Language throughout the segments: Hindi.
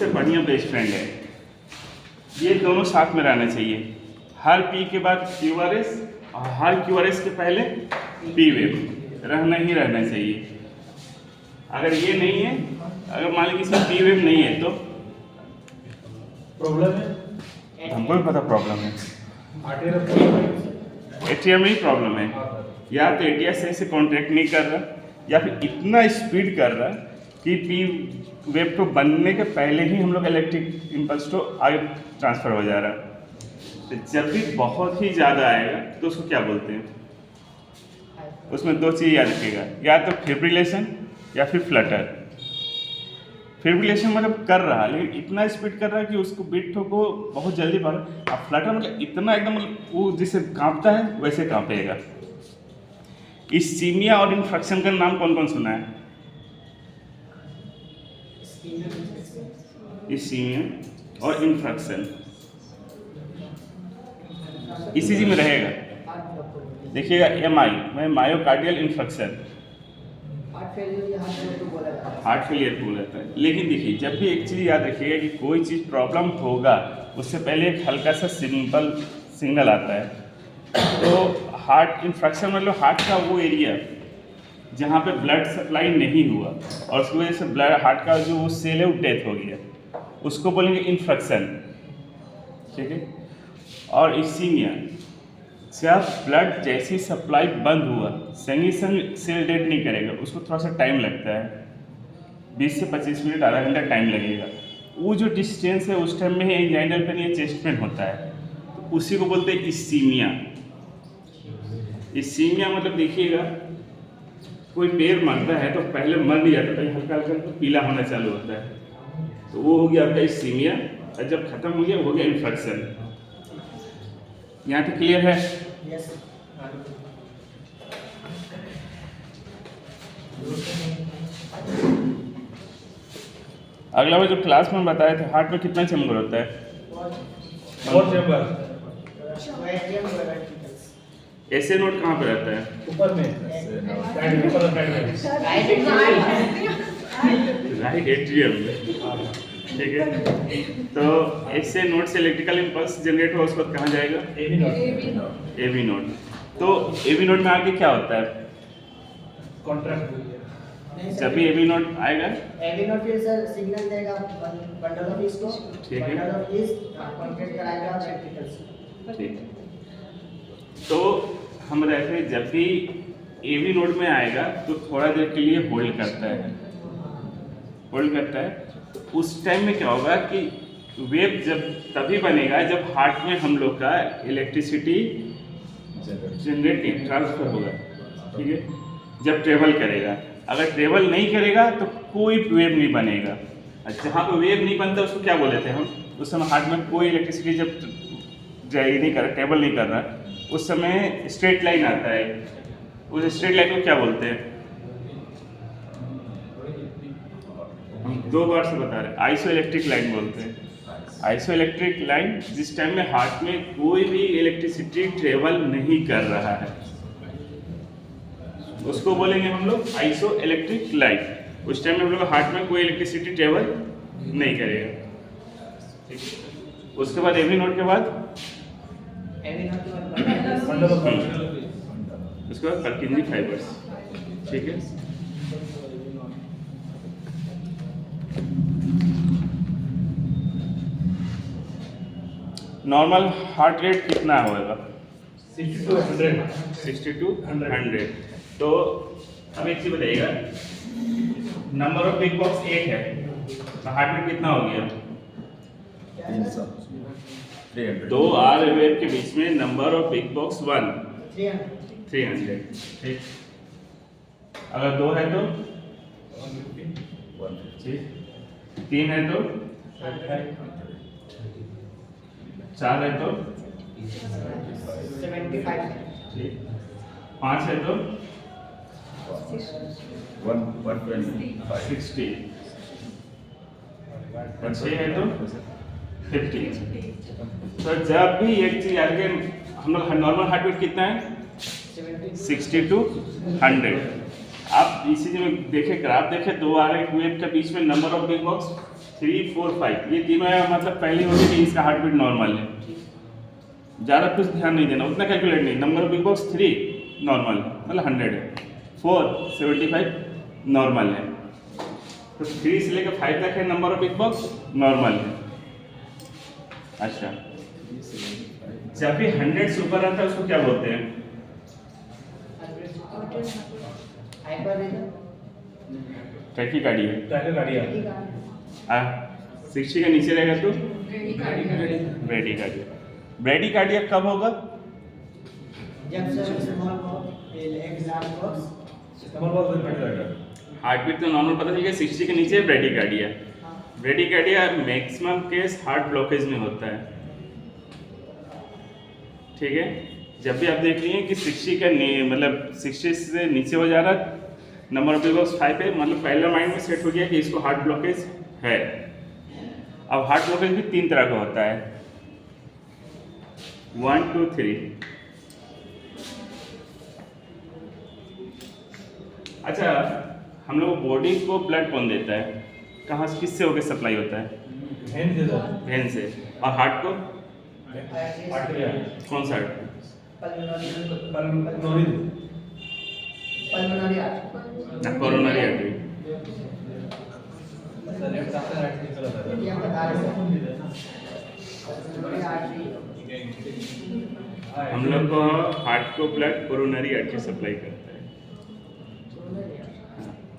सबसे बढ़िया बेस्ट फ्रेंड है। ये दोनों साथ में रहना चाहिए। हर पी के बाद क्यूआरएस और हर क्यूआरएस के पहले पी वेव रहना ही रहना चाहिए। अगर ये नहीं है, अगर मान लीजिए इसमें पी वेव नहीं है तो प्रॉब्लम है, हमको भी पता प्रॉब्लम है, एटीएम में ही प्रॉब्लम है। या तो एटीएम सही से कॉन्ट्रैक्ट नहीं कर रहा या फिर इतना स्पीड कर रहा कि पी वेव को बनने के पहले ही हम लोग इलेक्ट्रिक इम्पल्स को आगे ट्रांसफ़र हो जा रहा है। तो जब भी बहुत ही ज़्यादा आएगा तो उसको क्या बोलते हैं? उसमें दो चीज़ याद रखिएगा, या तो फिब्रिलेशन या फिर फ्लटर। फिब्रिलेशन मतलब कर रहा है लेकिन इतना स्पीड कर रहा है कि उसको बीट को बहुत जल्दी बढ़। अब फ्लटर मतलब इतना एकदम वो जिसे कांपता है वैसे कांपेगा। इस्कीमिया और इन्फेक्शन का नाम कौन कौन सुना है? इस्कीमिया और इन्फेक्शन इसी चीज में रहेगा। देखिएगा एमआई में मायोकार्डियल इन्फेक्शन, हार्ट फेलियर को बोला जाता है। लेकिन देखिए जब भी एक चीज़ याद रखिएगा कि कोई चीज़ प्रॉब्लम होगा उससे पहले एक हल्का सा सिंपल सिग्नल आता है। तो हार्ट इन्फेक्शन मतलब हार्ट का वो एरिया जहाँ पे ब्लड सप्लाई नहीं हुआ और उसकी वजह से ब्लड हार्ट का जो सेल है वो डेथ हो गया, उसको बोलेंगे इन्फेक्शन। ठीक है। और इस्कीमिया जब ब्लड जैसी सप्लाई बंद हुआ संगी संग सेल डेड नहीं करेगा, उसको थोड़ा सा टाइम लगता है, 20 से 25 मिनट आधा घंटा टाइम लगेगा। वो जो डिस्टेंस है उस टाइम में ही एंजाइनल पेन या चेस्ट पेन होता है, तो उसी को बोलते हैं इस्कीमिया। इस्कीमिया मतलब देखिएगा कोई पैर मरता है तो पहले मर नहीं जाता, पहले हल्का हल्का तो पीला होना चालू होता है, तो वो हो गया आपका इस्कीमिया। और जब खत्म हो गया वो हो गया इन्फेक्शन। यहाँ तक क्लियर है? अगला वो जो क्लास में बताए थे हार्ट में कितना चैम्बर होता है? 4 चैम्बर। ऐसे नोट कहाँ पे रहता है? ऊपर में, साइड ऊपर और साइड में, राइट एट्रियम में। ठीक है। तो ऐसे नोट से इलेक्ट्रिकल इम्पल्स जनरेट हो, उस वक्त कहाँ जाएगा? AV node. तो एवी नोट में आगे क्या होता है? कॉन्ट्रैक्ट। जब भी एवी नोट आएगा एवी नोट फिर सर सिग्नल देगा बंडल ऑफ ईस्ट को, ठीक है। बंडल ऑफ ईस्ट कॉन्ट्रैक्ट कराएगा इलेक्ट्रिकल। ठीक। तो हम रहते हैं जब भी एवी नोट में आएगा तो थोड़ा देर के लिए होल्ड करता है, होल्ड करता है। तो उस टाइम में क्या होगा कि वेव जब तभी बनेगा जब हार्ट में हम लोग का इलेक्ट्रिसिटी जनरेट ट्रांसफर होगा। ठीक है। जब ट्रेवल करेगा, अगर ट्रेवल नहीं करेगा तो कोई वेव नहीं बनेगा। जहाँ पे वेव नहीं बनता उसको क्या बोले थे हम? उस समय हार्ट में कोई इलेक्ट्रिसिटी जब नहीं कर रहा, ट्रेवल नहीं कर रहा, उस समय स्ट्रेट लाइन आता है। उस स्ट्रेट लाइन को क्या बोलते हैं? हम 2 बार से बता रहे हैं, आइसो इलेक्ट्रिक लाइन बोलते हैं। आइसो इलेक्ट्रिक लाइन जिस टाइम में हार्ट में कोई भी इलेक्ट्रिसिटी ट्रेवल नहीं कर रहा है उसको बोलेंगे हम लोग आइसो इलेक्ट्रिक लाइन। उस टाइम में हम लोग हार्ट में कोई इलेक्ट्रिसिटी ट्रेवल नहीं करेगा। ठीक है। उसके बाद एवी नोट के बाद एवी नोट के बाद बंडल ऑफ ईस्ट। उसके बाद पर्किंजी फाइबर्स। ठीक है। नॉर्मल हार्ट रेट कितना होगा? 60 to 100। 60 to 100। तो अब एक चीज बताइएगा, नंबर ऑफ बिग बॉक्स 8 है तो हार्ट रेट कितना हो गया? 300। 2 आर वेव के बीच में नंबर ऑफ बिग बॉक्स 1 300। 300। ठीक। अगर 2 है तो 3 है तो 4 है तो 75। ठीक। 5 है तो 125। 60 और 6 है तो 50। तो जब भी एक चीज याद रखें, हम लोग नॉर्मल हार्ट रेट कितना है? 60 to 100। आप इसी में देखें, ग्राफ देखें, 2 आर वेव के बीच में नंबर ऑफ बिग बॉक्स 3, 4, 5 ये तीनों है, मतलब पहले हो गया कि इसका हार्ट बीट नॉर्मल है, ज़्यादा कुछ ध्यान नहीं देना, उतना कैलकुलेट नहीं। Number of big box 3 normal है, मतलब 100 है, 4 75 नॉर्मल है, तो 3 से लेकर 5 तक है number of big box normal है। अच्छा, जब भी 100 से ऊपर आता है उसको क्या बोलते हैं? Hyper rhythm, tachycardia. टैकीकार्डिया। 60 के नीचे रहेगा तो ब्रेडीकार्डिया। ब्रेडीकार्डिया कब होगा? जब स्मॉल बॉक्स एक large box small box tachycardia. Heartbeat तो नॉर्मल पता चल गया, 60 के नीचे bradycardia. Bradycardia maximum case heart blockage में होता है, ठीक है। जब भी आप देख लिए कि 60 का मतलब 60 से नीचे हो जा रहा, नंबर ऑफ बिग बॉक्स 5 है, मतलब पहला माइंड में सेट हो गया कि इसको हार्ट ब्लॉकेज है। अब हार्ट ब्लॉकेज भी 3 तरह का होता है, 1, 2, 3। अच्छा, हम लोग बॉडी को ब्लड कौन देता है? कहाँ से, किससे होकर सप्लाई होता है? वेन से सर। वेन से। और हार्ट को आर्टरी। कौन सा? पल्मोनरी। पल्मोनरी आर्टरी, ना, coronary artery. Sir left side से राइट निकल आता है। ये हम बता रहे हैं पल्मोनरी आर्टरी। हम लोग को हार्ट को ब्लड कोरोनरी आर्टरी सप्लाई करता है।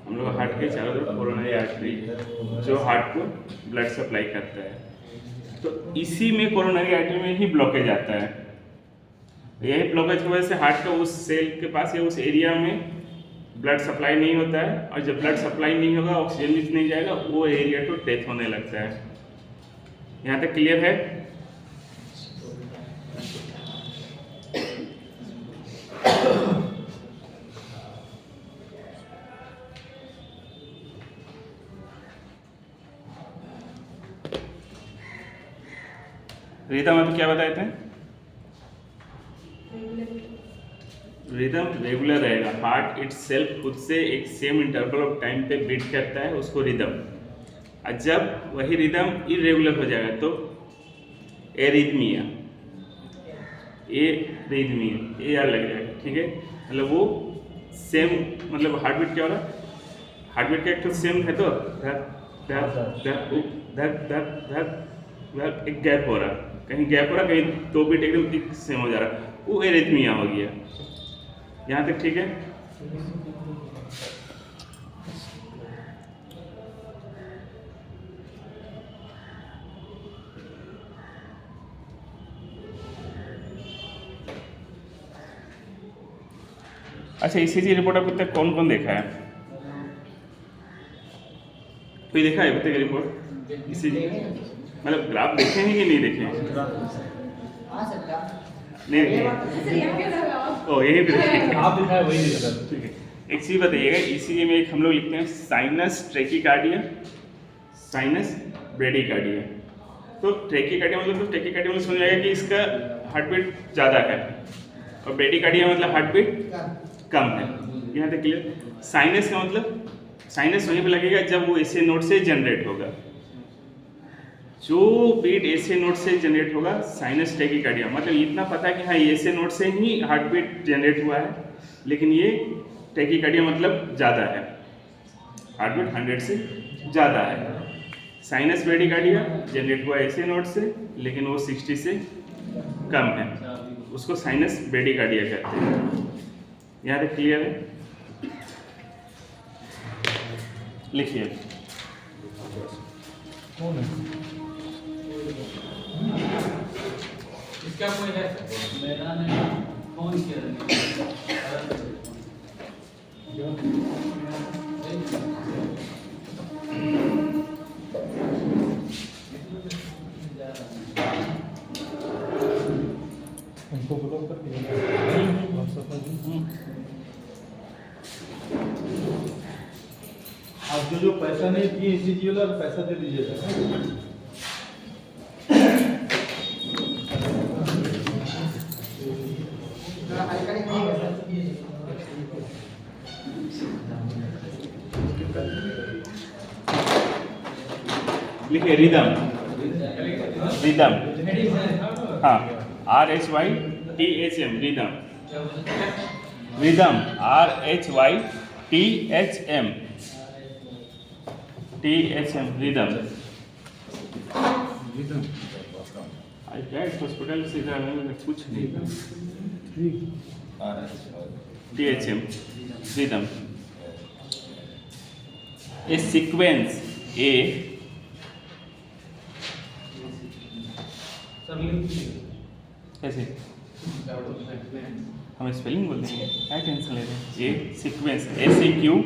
हम लोग हार्ट के चारों तरफ कोरोनरी आर्टरी जो हार्ट को ब्लड सप्लाई करता है, तो इसी में कोरोनरी आर्टरी में ही ब्लॉकेज आता है। यही ब्लॉकेज की वजह से हार्ट का उस सेल के पास या उस एरिया में ब्लड सप्लाई नहीं होता है, और जब ब्लड सप्लाई नहीं होगा, ऑक्सीजन भी नहीं जाएगा, वो एरिया तो डेथ होने लगता है। यहाँ तक क्लियर है? रिदम अभी क्या बताए थे? रिदम रेगुलर रहेगा, हार्ट इटसेल्फ खुद से एक सेम इंटरवल ऑफ टाइम पे बीट करता है, उसको रिदम। और जब वही रिदम इरेगुलर हो जाएगा तो एरिथमिया, ए आर लग जाएगा, ठीक है। मतलब वो सेम, मतलब हार्ट बीट क्या हो रहा है, हार्ट बीट का एक तो सेम है, तो धक धक धक धक धक धक, एक गैप हो रहा, कहीं गैप हो रहा, कहीं तो बीट एकदम सेम हो जा रहा, वो एरिथमिया हो गया। यहाँ तक ठीक है? अच्छा, ईसीजी रिपोर्ट अभी तक कौन कौन देखा है? कोई देखा है अभी तक रिपोर्ट ईसीजी? मतलब ग्राफ देखे हैं कि नहीं देखे हैं? हाँ सकता नहीं देखे। ओ, यही पे देखे। आप दिखाए वही देखा सर। ठीक है, एक चीज़ बताइएगा, ईसीजी में एक हम लोग लिखते हैं साइनस ट्रैकीकार्डिया, साइनस ब्रेडीकार्डिया। तो ट्रैकीकार्डिया मतलब, तो ट्रैकीकार्डिया में समझ आएगा कि इसका हार्ट बीट ज़्यादा है, और ब्रेडीकार्डिया मतलब हार्ट बीट कम है। यहाँ तक क्लियर? साइनस का मतलब, साइनस वहीं पे लगेगा जब वो एसए नोड से जनरेट होगा, जो बीट एसए नोड से जनरेट होगा साइनस टैकीकार्डिया। मतलब इतना पता है कि हाँ, एसए नोड से ही हार्ट बीट जनरेट हुआ है, लेकिन ये टैकीकार्डिया मतलब ज़्यादा है, हार्ट बीट 100 से ज़्यादा है। साइनस ब्रेडीकार्डिया जनरेट हुआ एसए नोड से, लेकिन वो 60 से कम है, उसको साइनस ब्रेडीकार्डिया कहते हैं। यहाँ तक क्लियर है? लिखिए। इसका कोई है? मेरा नहीं, फोन किया। उनको ब्लॉक कर दिया व्हाट्सएप में। आप जो पैसा नहीं दिए ईसीजी वाला पैसा दे दीजिएगा। लिखिए रिदम, रिदम, हाँ RHYTHM rhythm, rhythm RHYTHM rhythm. Hospital से इधर आने में कुछ नहीं THM rhythm. A sequence A कैसे हम स्पेलिंग बोल देंगे, क्या टेंशन ले रहे हैं। ए sequence SEQUENCE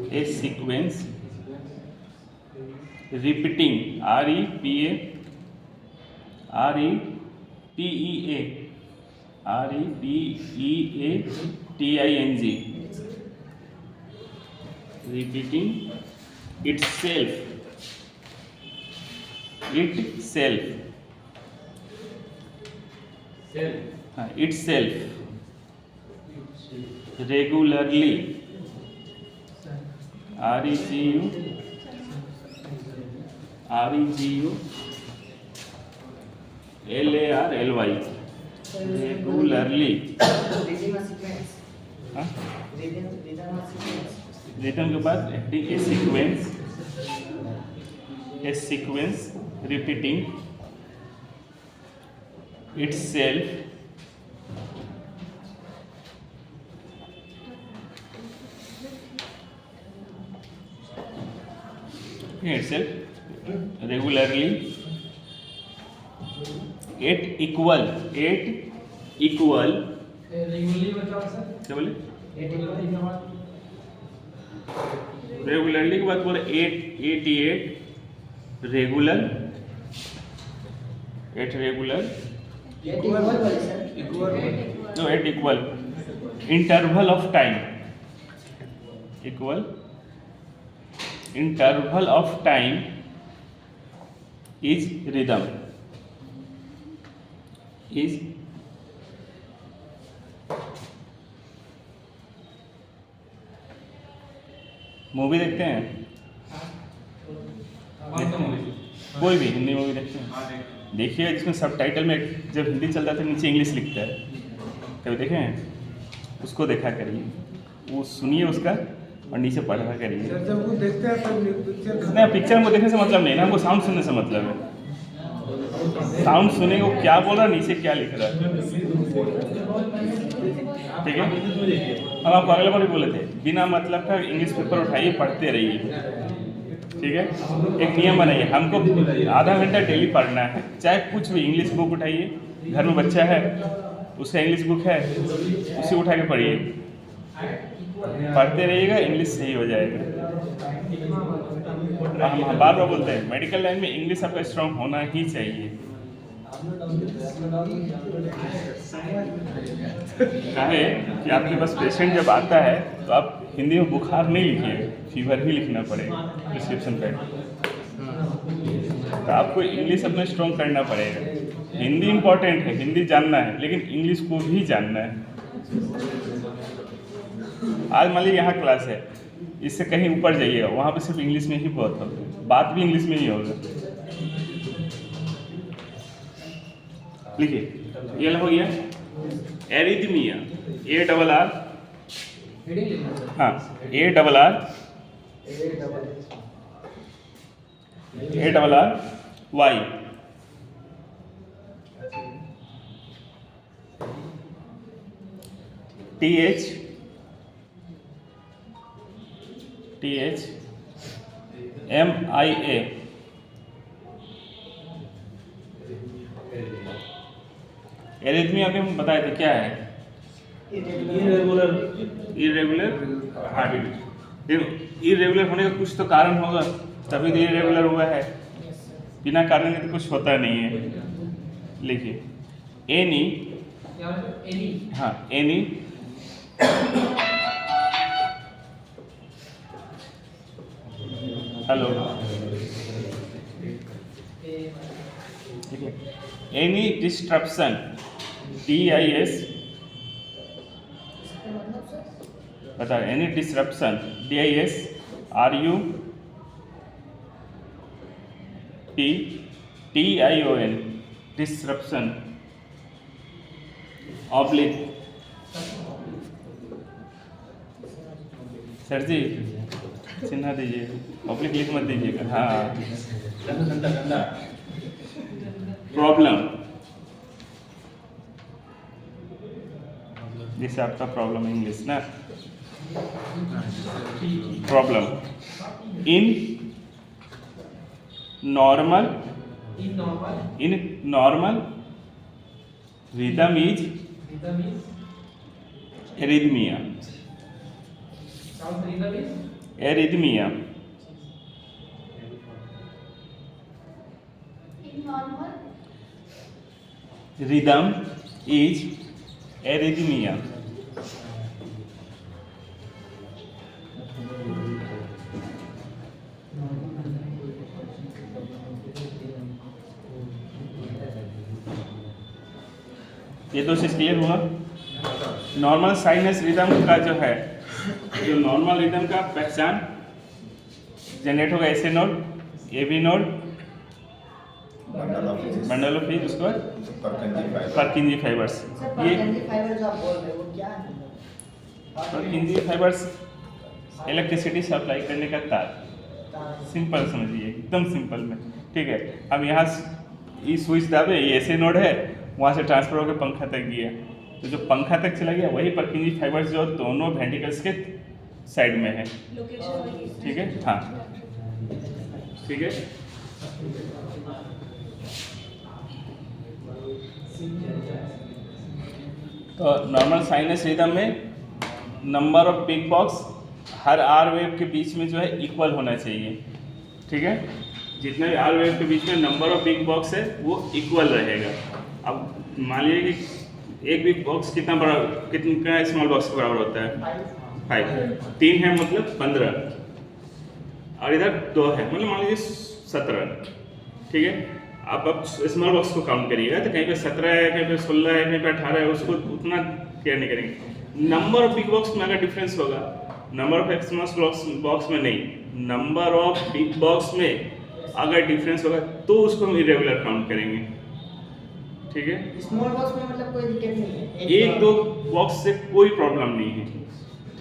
a sequence repeating REPEATING repeating itself regularly REGULARLY regularly Rhythm sequence. हाँ Rhythm sequence. रिदम के बाद a sequence repeating itself regularly at equal regularly बताओ सर। क्या बोले रेगुलरली रेगुलरली के बाद बोले 88 रेगुलर Equal बोले sir. no at equal interval of time is rhythm movie देखते हैं कोई भी हिंदी मूवी देखते हैं देखिए जिसमें सबटाइटल में जब हिंदी चलता है तो नीचे इंग्लिश लिखता है, कभी देखे हैं उसको देखा करिए, वो सुनिए उसका और नीचे पढ़ा करिए। जब वो देखते हैं तब पिक्चर नहीं पिक्चर को देखने से मतलब नहीं ना, हमको साउंड सुनने से मतलब है। साउंड सुनेंगे वो क्या बोल रहा है नीचे क्या लिख रहा है, ठीक है। हम आपको अगले बार भी बोले थे बिना मतलब का इंग्लिश पेपर उठाइए पढ़ते रहिए, ठीक है। एक नियम बनाइए, हमको आधा घंटा डेली पढ़ना है, चाहे कुछ भी इंग्लिश बुक उठाइए, घर में बच्चा है उसका इंग्लिश बुक है उसे उठा के पढ़िए, पढ़ते रहिएगा इंग्लिश सही हो जाएगा। हम बार बार बोलते हैं मेडिकल लाइन में इंग्लिश आपका स्ट्रांग होना ही चाहिए। काहे कि आपके पास पेशेंट जब आता है तो आप हिंदी में बुखार नहीं लिखिए, फीवर ही लिखना पड़ेगा प्रिस्क्रिप्शन पे, तो आपको इंग्लिश अपना स्ट्रांग करना पड़ेगा। हिंदी इम्पोर्टेंट है, हिंदी जानना है, लेकिन इंग्लिश को भी जानना है। आज मान लीजिए यहाँ क्लास है, इससे कहीं ऊपर जाइएगा वहाँ पे सिर्फ इंग्लिश में ही बहुत होगा, बात भी इंग्लिश में ही होगा। लिखिए ये हो गया एरिथमिया, ARR हाँ ARR Y THMIA एरिथमिया अभी हम बताए थे क्या है, इरेगुलर हार्ट बीट। देखो इरेगुलर होने का कुछ तो कारण होगा, तभी तो इरेगुलर हुआ है, बिना कारण के तो कुछ होता नहीं है। लिखिए एनी हाँ एनी हेलो ठीक है, एनी डिस्ट्रप्शन, DIS, इसका मतलब सर बता, any disruption, DIS RUPTION, disruption oblique, sir ji चिन्ह दीजिए, ऑब्लिक लिख मत दीजिएगा। हाँ, प्रॉब्लम, जैसे आपका प्रॉब्लम इंग्लिश ना, problem in normal rhythm is arrhythmia, arrhythmia, rhythm is arrhythmia. ये दो चीज क्लियर हुआ। नॉर्मल साइनस रिदम का जो है, जो नॉर्मल रिदम का पहचान जनरेट होगा ऐसे node, AB node, bundle of fees, उसके बाद परकिंजी फाइबर्स। सर ये परकिंजी फाइबर जो आप बोल रहे हो वो क्या है? परकिंजी फाइबर्स इलेक्ट्रिसिटी सप्लाई करने का तार, सिंपल समझिए, एकदम सिंपल में, ठीक है। अब यहाँ ये स्विच दाबे, ये ऐसे नोड है, वहाँ से ट्रांसफर होकर पंखा तक गया, तो जो पंखा तक चला गया वही परकिंजी फाइबर्स जो दोनों वेंटिकल्स के साइड में है, ठीक है। हाँ, ठीक है। तो नॉर्मल साइनस रिदम में नंबर ऑफ बिग बॉक्स हर आर वेव के बीच में जो है इक्वल होना चाहिए, ठीक है। जितने भी आर वेव के बीच में नंबर ऑफ बिग बॉक्स है वो इक्वल रहेगा। अब मान लीजिए कि एक बिग बॉक्स कितना स्मॉल बॉक्स के बराबर होता है? 5। 3 है मतलब 15, और इधर 2 है मतलब मान लीजिए 17, ठीक है। आप अब स्मॉल बॉक्स को काउंट करिएगा तो कहीं पे 17 है, कहीं पे 16 है, कहीं पे 18 है, उसको उतना केयर नहीं करेंगे। नंबर ऑफ बिग बॉक्स में अगर डिफरेंस होगा, नंबर ऑफ स्मॉल बॉक्स में नहीं, नंबर ऑफ बिग बॉक्स में अगर डिफरेंस होगा तो उसको हम इरेगुलर काउंट करेंगे, ठीक है। स्मॉल बॉक्स में मतलब कोई दिक्कत नहीं है, एक दो बॉक्स से कोई प्रॉब्लम नहीं है,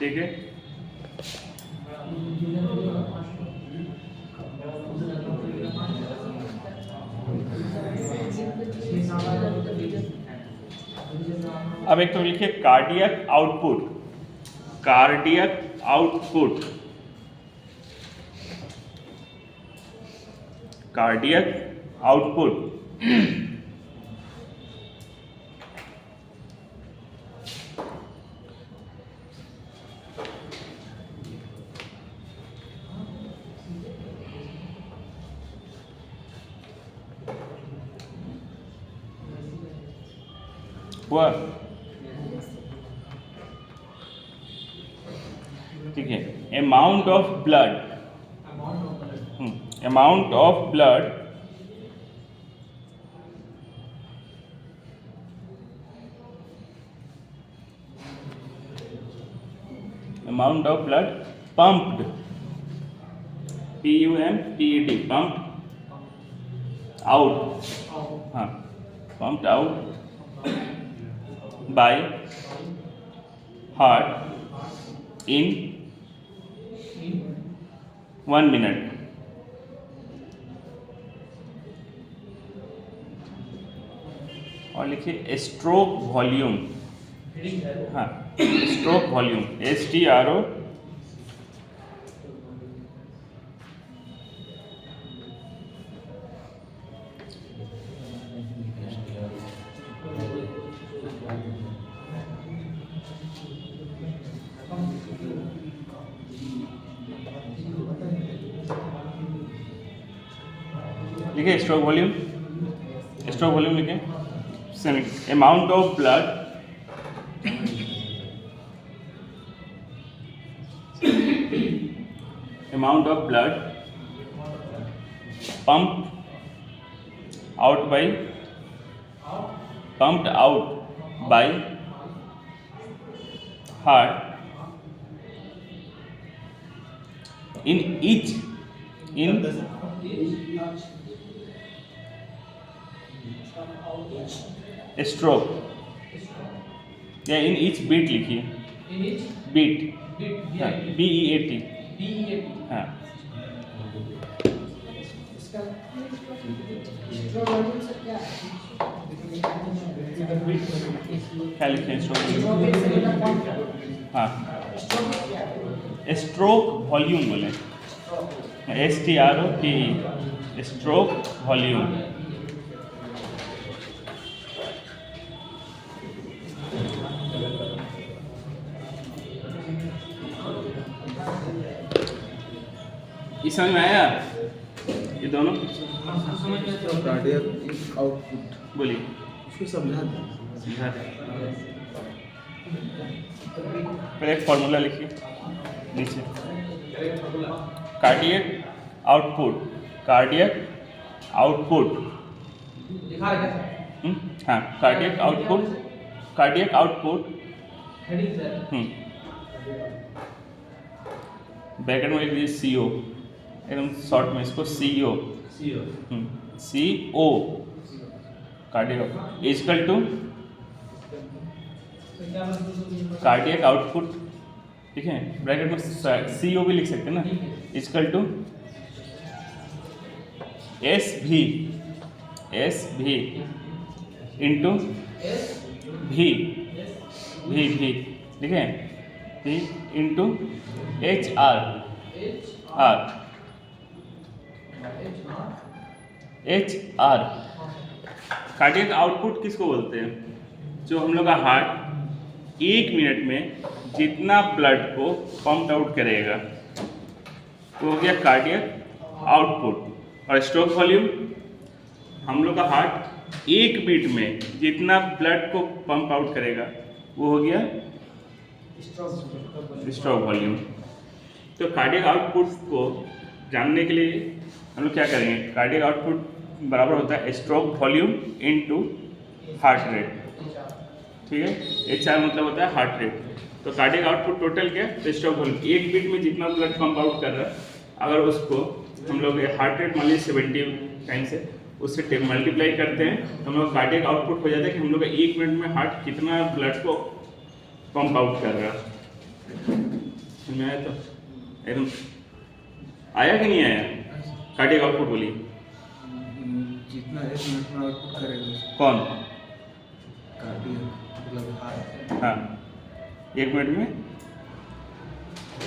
ठीक है। अब एक तो लिखिए cardiac output, cardiac output, cardiac output. हुआ, ठीक है। Amount of blood, amount of blood amount of blood pumped, PUMPED, pumped out, हाँ, pumped out by heart in 1 minute। और लिखिए स्ट्रोक वॉल्यूम, हाँ, स्ट्रोक वॉल्यूम STRO लिखिए स्ट्रोक वॉल्यूम, स्ट्रोक वॉल्यूम लिखिए amount of blood out by pumped out by heart in each stroke या in each beat लिखिए In each beat bit, हाँ BEAT BEAT. हाँ इसका स्ट्रोक वॉल्यूम से क्या है? क्या लिखे हैं स्ट्रोक स्ट्रोक से मतलब पंप क्या? हाँ स्ट्रोक क्या है? स्ट्रोक वॉल्यूम बोले STROKE स्ट्रोक वॉल्यूम ये समझ में आया ये दोनों कार्डियक आउटपुट बोलिए इसको समझा दो। समझा दें पहले एक फॉर्मूला लिखिए नीचे कार्डियक आउटपुट लिखा है क्या? हाँ cardiac output heading sir. Bracket में लिख दीजिए CO एकदम शॉर्ट में इसको CO CO. CO cardiac equal to cardiac output ठीक है ब्रैकेट में CO भी लिख सकते हैं ना equal to SV into V ठीक है V into HR cardiac output किसको बोलते हैं जो हम लोग का हार्ट 1 मिनट में जितना ब्लड को पंप आउट करेगा वो हो गया कार्डियक आउटपुट और स्ट्रोक वॉल्यूम हम लोग का हार्ट 1 बीट में जितना ब्लड को पंप आउट करेगा वो हो गया स्ट्रोक वॉल्यूम। तो कार्डियक आउटपुट को जानने के लिए हम लोग क्या करेंगे कार्डियक आउटपुट बराबर होता है stroke volume into heart rate ठीक है HR मतलब होता है हार्ट रेट। तो कार्डियक आउटपुट टोटल क्या तो स्ट्रोक वॉल्यूम 1 बीट में जितना ब्लड पंप आउट कर रहा है अगर उसको हम लोग हार्ट रेट मान लीजिए 70 टाइम्स है उससे मल्टीप्लाई करते हैं तो हम लोग कार्डियक आउटपुट हो जाता है कि हम लोग का 1 मिनट में हार्ट कितना ब्लड को पंप आउट कर रहा है। समझ में आया तो एकदम आया कि नहीं आया कार्डियक आउटपुट बोलिए जितना 1 मिनट में आउटपुट करेगा कौन कार्डियक मतलब हार्ट हाँ 1 मिनट में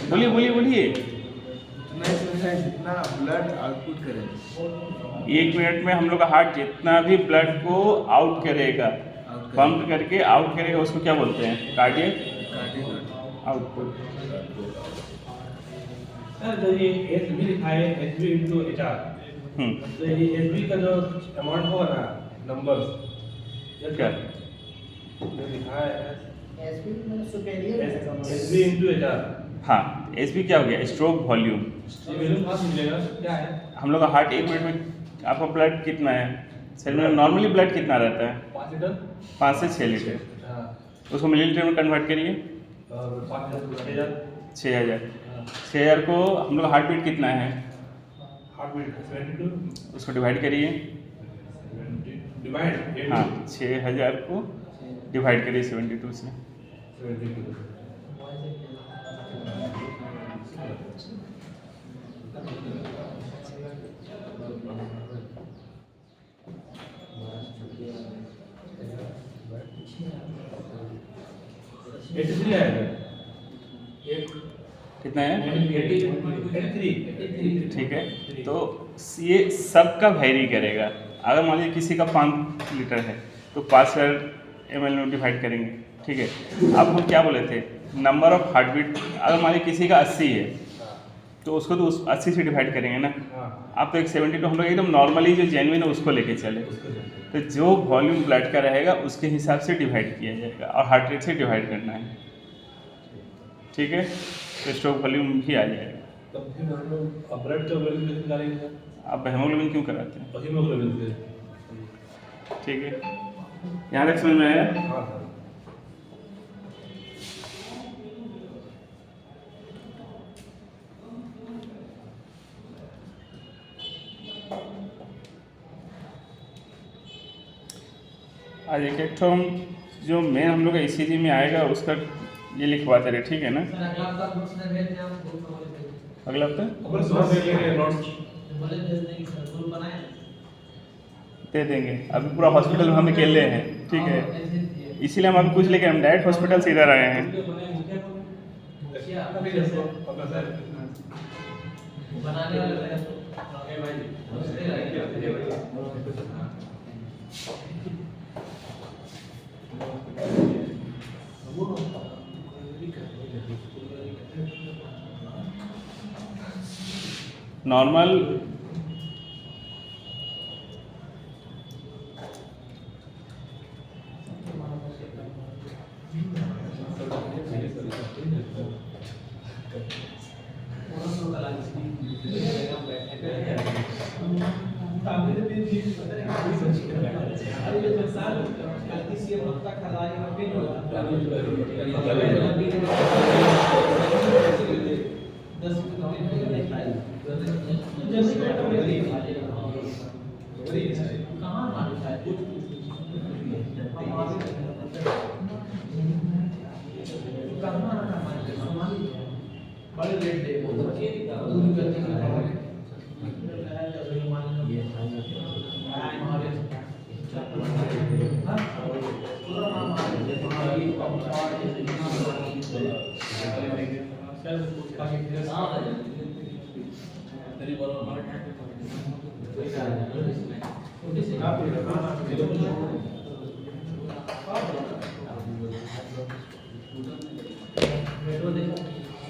बोलिए उतना इसमें है जितना ब्लड आउटपुट करेगा 1 मिनट में हम लोग का हार्ट जितना भी ब्लड को आउट करेगा पंप करके आउट करेगा उसको क्या बोलते हैं कार्डियक आउटपुट। सर जो ये SB लिखा है SB इंटू HR तो ये SB का जो अमाउंट होगा ना नंबर्स क्या जो लिखा है एसपी मतलब सुपेरियर SB इंटू HR हाँ SB क्या हो गया स्ट्रोक वॉल्यूम। ये वैल्यू कहाँ से मिलेगा क्या है हम लोग का हार्ट 1 मिनट में आपका ब्लड कितना है शरीर में नॉर्मली ब्लड कितना रहता है 5 लीटर 5 से 6 लीटर हाँ उसको मिलीलीटर में कन्वर्ट करिए और 5,000 6,000 को हम लोग हार्ट बीट कितना है हार्ट बीट 72 उसको डिवाइड करिए डिवाइड हाँ 6,000 को डिवाइड करिए 72 से 72 83 आएगा कितना है 83 ठीक है तो ये सबका वेरी करेगा। अगर मान लीजिए किसी का 5 लीटर है तो 5,000 ml में डिवाइड करेंगे ठीक है। अब हम क्या बोले थे नंबर ऑफ हार्ट बीट अगर मान लीजिए किसी का 80 है तो उसको तो उस 80 से डिवाइड करेंगे ना। आप तो एक 72 हम लोग एकदम नॉर्मली जो जेन्युइन है उसको लेके चले तो जो वॉल्यूम ब्लड का रहेगा उसके हिसाब से डिवाइड किया जाएगा और हार्ट रेट से डिवाइड करना है ठीक है तो स्ट्रोक वॉल्यूम भी आ जाएगा। तब फिर हम लोग ब्लड का वैल्यू कैसे निकालेंगे सर आप हेमोग्लोबिन क्यों कराते हैं हीमोग्लोबिन से ठीक है, यहाँ तक समझ में आया? हाँ सर। आज एक तो हम जो मेन हम लोग का ECG में आएगा उसका ये लिखवाते रहे, ठीक है ना? सर अगला हफ्ता नोट्स में भेज दें, हम ग्रुप में बोले थे। अगला हफ्ता अपन सुबह देख लेंगे नोट्स। बोले भेज देंगे सर, ग्रुप बनाए। दे देंगे। अभी पूरा हॉस्पिटल हम अकेले हैं, ठीक है, इसीलिए हम अभी कुछ लेके हम डायरेक्ट हॉस्पिटल से इधर आए हैं। बनाने वाले हैं। नॉर्मल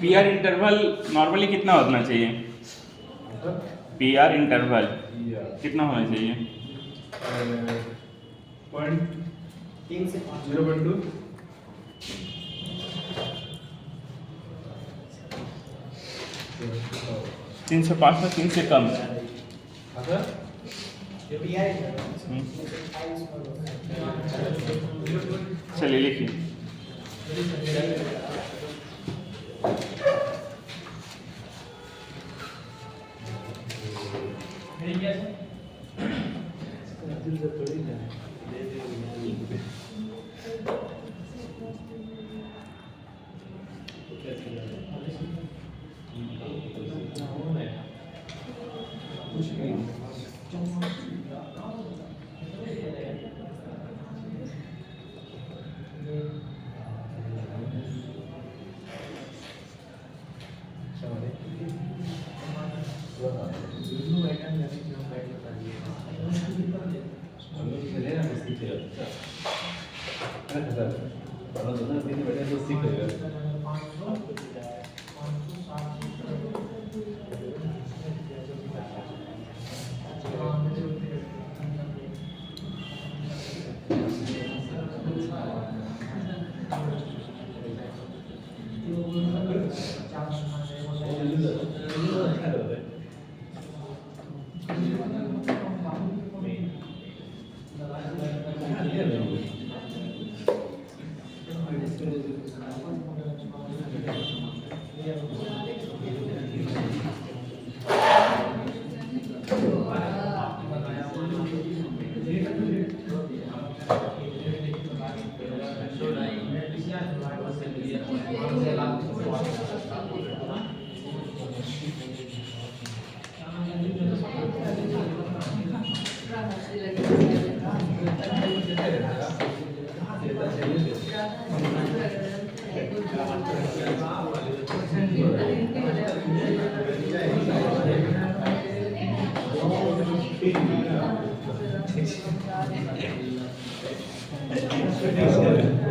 PR इंटरवल नॉर्मली कितना होना चाहिए? PR इंटरवल कितना होना चाहिए? 0.2 305 में 3 से कम। चलिए लिखिए।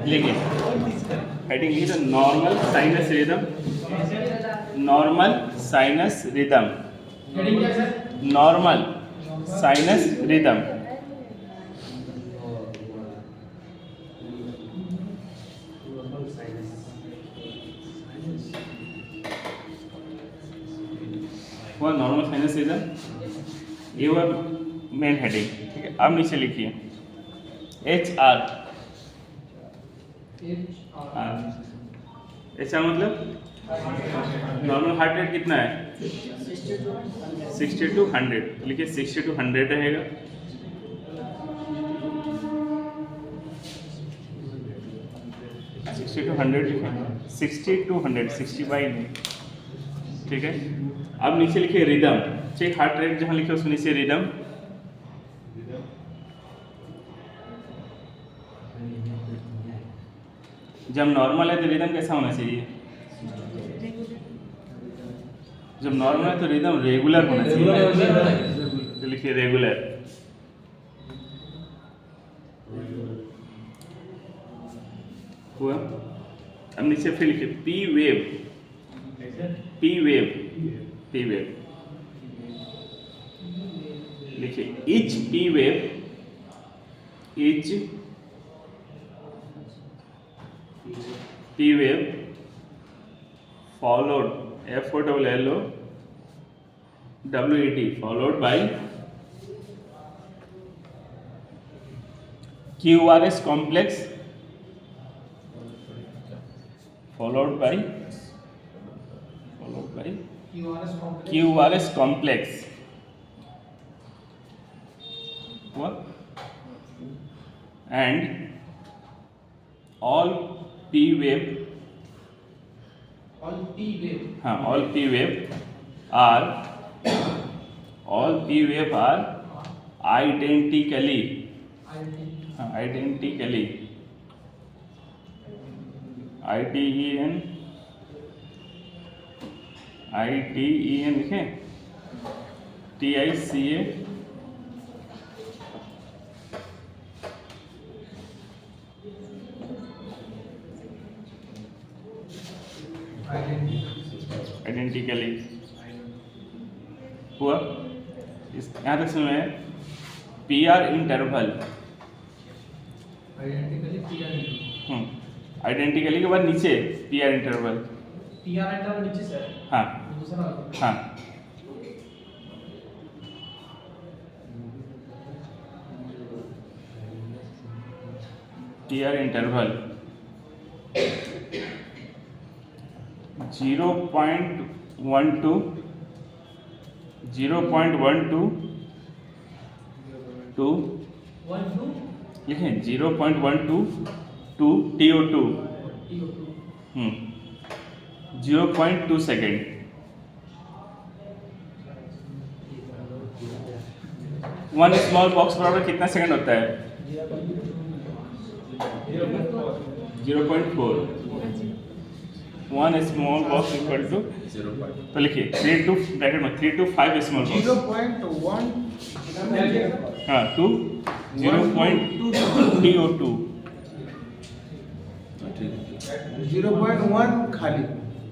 लिखिए हेडिंग लिखिए तो normal sinus rhythm, normal sinus rhythm, normal sinus rhythm. हुआ नॉर्मल साइनस रिदम, ये हुआ मेन हेडिंग। ठीक है, अब नीचे लिखिए HR HR HR मतलब नॉर्मल हार्ट रेट कितना है 60 to 100, लिखिए 60 to 100 रहेगा। सिक्सटी टू 100 लिखें, 60 to 100, 60 बाई नहीं, ठीक है। अब नीचे लिखिए रिदम, चेक हार्ट रेट जहाँ लिखे उसमें नीचे रिदम। जब नॉर्मल है तो रिदम कैसा होना चाहिए? जब नॉर्मल है तो रिदम रेगुलर होना चाहिए, तो लिखिए रेगुलर। हुआ। अब नीचे फिर लिखिए P wave, P wave, P wave लिखिए each P wave, each P wave followed FOLLOWED followed by QRS complex followed by QRS complex हुआ, and all P wave, हाँ all P wave are identically, हाँ identically, ITEN लिखें, TICA आइडेंटिकली हुआ। इस यहाँ तक समझ में PR इंटरवल, आइडेंटिकली के बाद नीचे PR इंटरवल, नीचे सर, हाँ दूसरा हाँ PR इंटरवल 0.12 to लिखें 0.12 to TO2 0.2 सेकेंड। वन स्मॉल बॉक्स बराबर कितना सेकंड होता है? 0.4। One small box equal to, तो लिखिए 3 to ब्रैकेट में 3 to 5 स्मॉल बॉक्स, 0.1 हाँ टू 0.2 TO2 0.1 खाली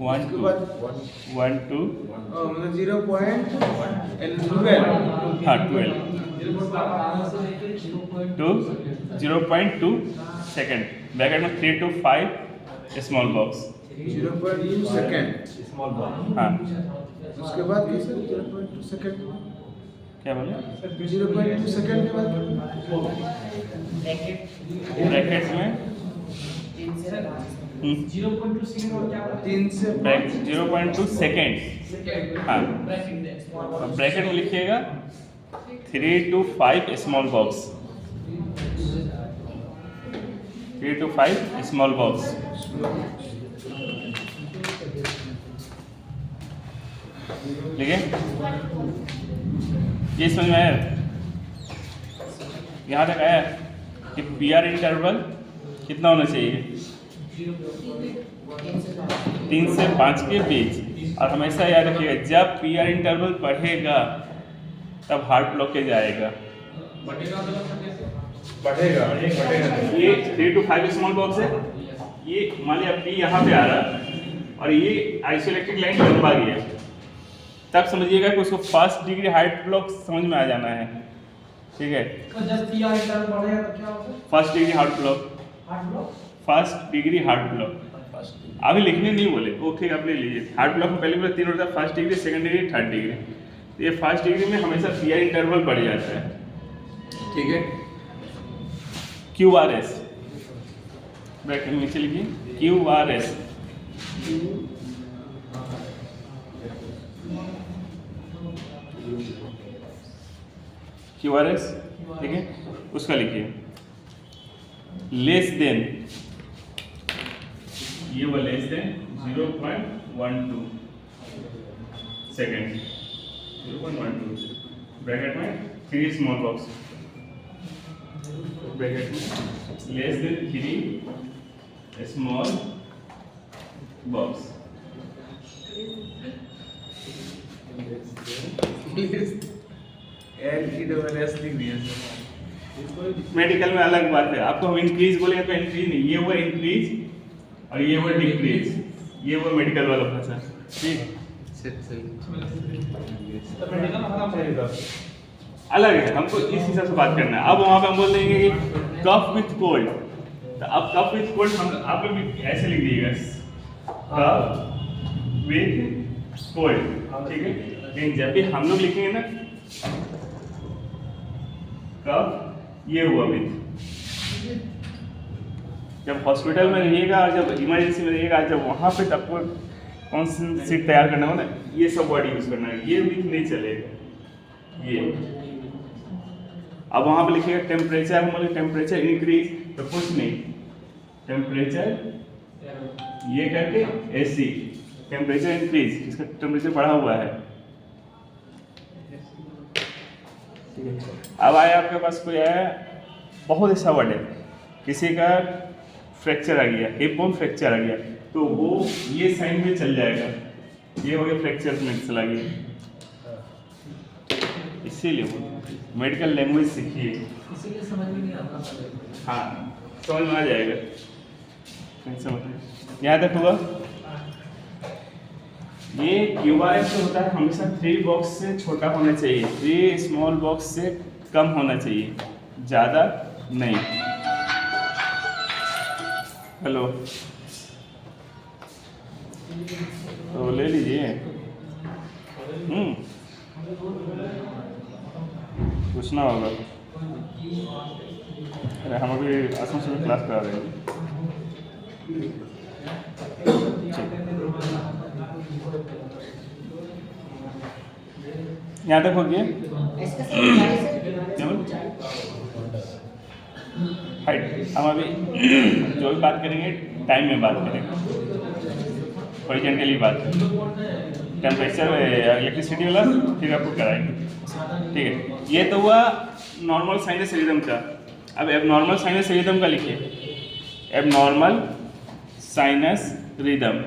1 उसके to बाद 1 to मतलब 0.12 हाँ 12 to 0.2 सेकेंड ब्रैकेट में 3 to 5 स्मॉल बॉक्स, 0.2 सेकेंड हाँ उसके बाद कैसे 0.2 सेकेंड क्या बोले 0.2 सेकेंड के बाद ब्रैकेट में 0.2 सेकंड और क्या 3 से 0.2 सेकेंड, हाँ अब ब्रैकेट में लिखिएगा 3 to 5 small box, 3 to 5 small box. ठीक है, ये समझ में आया? यहाँ तक आया कि PR इंटरवल कितना होना चाहिए? 3 से 5 के बीच। और हमेशा याद रखिएगा जब PR इंटरवल बढ़ेगा तब हार्ट ब्लॉकेज आएगा। बढ़ेगा ये 3 to 5 स्मॉल बॉक्स है, ये मान लिया P यहाँ पे आ रहा और ये आइसोइलेक्ट्रिक लाइन लंबा गया, तब समझिएगा कि उसको फर्स्ट डिग्री हार्ट ब्लॉक समझ में आ जाना है। ठीक है, तो जब PR इंटरवल बढ़ेगा तो क्या होगा? First degree heart block, heart block, first degree heart block अभी लिखने नहीं बोले, ओके आप ले लीजिए। हार्ट ब्लॉक में पहले बोले 3 होता है, first degree, second degree, third degree. तो ये फर्स्ट डिग्री में हमेशा PR इंटरवल बढ़ जाता है। ठीक है, QRS, ब्रैकेट में नीचे लिखिए QRS। QRS, ठीक है, उसका लिखिए लेस देन, ये वो लेस देन 0.12 सेकेंड, 0.12 ब्रैकेट में 3 स्मॉल बॉक्स, ब्रैकेट में less than 3 small box. LESS लिख दिया सर। मेडिकल में अलग बात है, आपको हम इंक्रीज बोलेंगे तो इंक्रीज नहीं, ये वो इंक्रीज और ये वो डिक्रीज, ये वो मेडिकल वाला भाषा, ठीक। तो मेडिकल में खत्म पड़ेगा। अलग है, हमको इस हिसाब से बात करना है। अब वहाँ पे हम बोल देंगे कि कफ विथ कोल्ड, तो अब कफ विथ कोल्ड हम आप लोग भी ऐसे लिख दीजिएगा कफ विथ कोल्ड, ठीक है। लेकिन जब भी हम लोग लिखेंगे ना कफ, ये हुआ विथ, जब हॉस्पिटल में रहिएगा और जब इमरजेंसी में रहिएगा, जब वहाँ पे आपको कौन सी सीट तैयार करना हो ना, ये सब वर्ड यूज करना है, ये विथ नहीं चलेगा ये। अब वहाँ पे लिखिएगा टेम्परेचर, हम बोले टेम्परेचर इंक्रीज, तो कुछ नहीं, टेम्परेचर ये करके AC, टेम्परेचर इंक्रीज, इसका टेम्परेचर बढ़ा हुआ है, ठीक है। अब आया आपके पास कोई आया, बहुत ऐसा वर्ड है, किसी का फ्रैक्चर आ गया, हिप बोन फ्रैक्चर आ गया, तो वो ये साइन में चल जाएगा, ये हो गया फ्रैक्चर में चला गया। इसीलिए वो मेडिकल लैंग्वेज सीखिए, इसीलिए समझ में नहीं आता। हाँ समझ में आ जाएगा, यहाँ तक हुआ। ये QRS जो होता है हमेशा 3 बॉक्स से छोटा होना चाहिए, 3 स्मॉल बॉक्स से कम होना चाहिए, ज़्यादा नहीं। हेलो, तो ले लीजिए। पूछना होगा, अरे हम अभी आसमान से क्लास करा रहे हैं। यहाँ तक हो गया। इसका सर ऊंचाई से हाइट, हम अभी जो भी बात करेंगे टाइम में बात करेंगे, हॉरिजॉन्टली बात करेंगे, टेम्परेचर इलेक्ट्रिसिटी वाला फिर आपको कराएंगे, ठीक है। ये तो हुआ नॉर्मल साइनस रिदम का। अब एबनॉर्मल साइनस रिदम का लिखिए, abnormal sinus rhythm,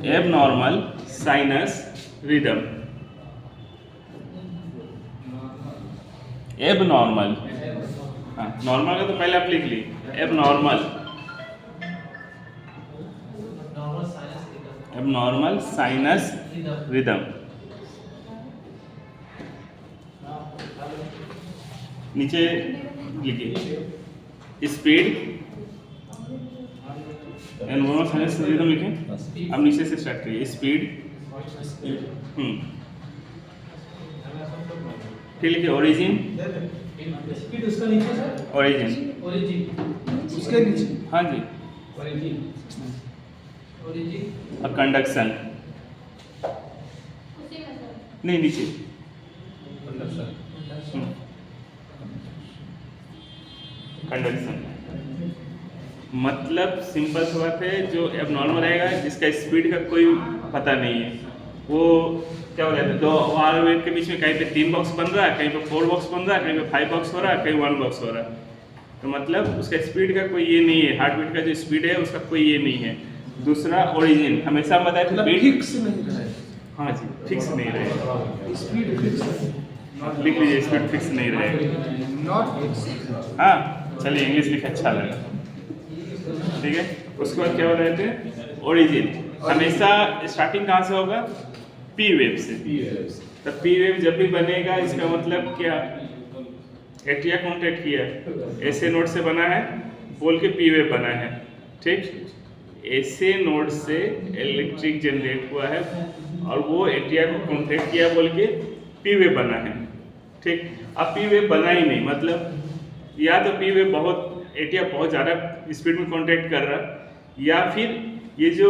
abnormal sinus rhythm, abnormal, हाँ नॉर्मल का तो पहले आप लिख ली, एबनॉर्मल, एबनॉर्मल साइनस रिदम। नीचे लिखिए स्पीड, एबनॉर्मल साइनस रिदम लिखें। अब नीचे से स्टार्ट करिए, स्पीड, फिर लिखिए ओरिजिन, स्पीड उसका नीचे सर, ओरिजिन, ओरिजिन, उसके नीचे हाँ जी, ओरिजिन, ओरिजिन, और कंडक्शन, नहीं नीचे, कंडक्शन मतलब सिंपल सी बात है, जो एबनॉर्मल रहेगा जिसका स्पीड का कोई पता नहीं है, वो क्या हो जाता है, 2 आर वेव के बीच में कहीं पे 3 बॉक्स बन रहा है, कहीं पे 4 बॉक्स बन रहा है, कहीं पे 5 बॉक्स हो रहा है, कहीं 1 बॉक्स हो रहा है। तो मतलब उसका स्पीड का कोई ये नहीं है, हार्ट बीट का जो स्पीड है उसका कोई ये नहीं है। दूसरा ओरिजिन, हमेशा हम बताए थे बीट फिक्स नहीं रहे, हाँ जी फिक्स नहीं रहेगा, स्पीड फिक्स लिख लीजिए स्पीड फिक्स नहीं रहेगा। Not fix. हाँ चलिए इंग्लिश लिख अच्छा लगा, ठीक है। उसके बाद क्या हो रहे थे, ओरिजिन हमेशा स्टार्टिंग कहाँ से होगा, पी वेव से। तो पी वेव जब भी बनेगा इसका मतलब क्या, एट्रिया कॉन्टैक्ट किया, ऐसे नोड से बना है बोल के पी वेव बना है, ठीक। ऐसे नोड से इलेक्ट्रिक जनरेट हुआ है और वो एट्रिया को कॉन्टैक्ट किया बोल के पी वेव बना है, ठीक। अब पी वेव बना ही नहीं, मतलब या तो पी वेव बहुत एटीएफ बहुत ज़्यादा स्पीड में कॉन्टैक्ट कर रहा है, या फिर ये जो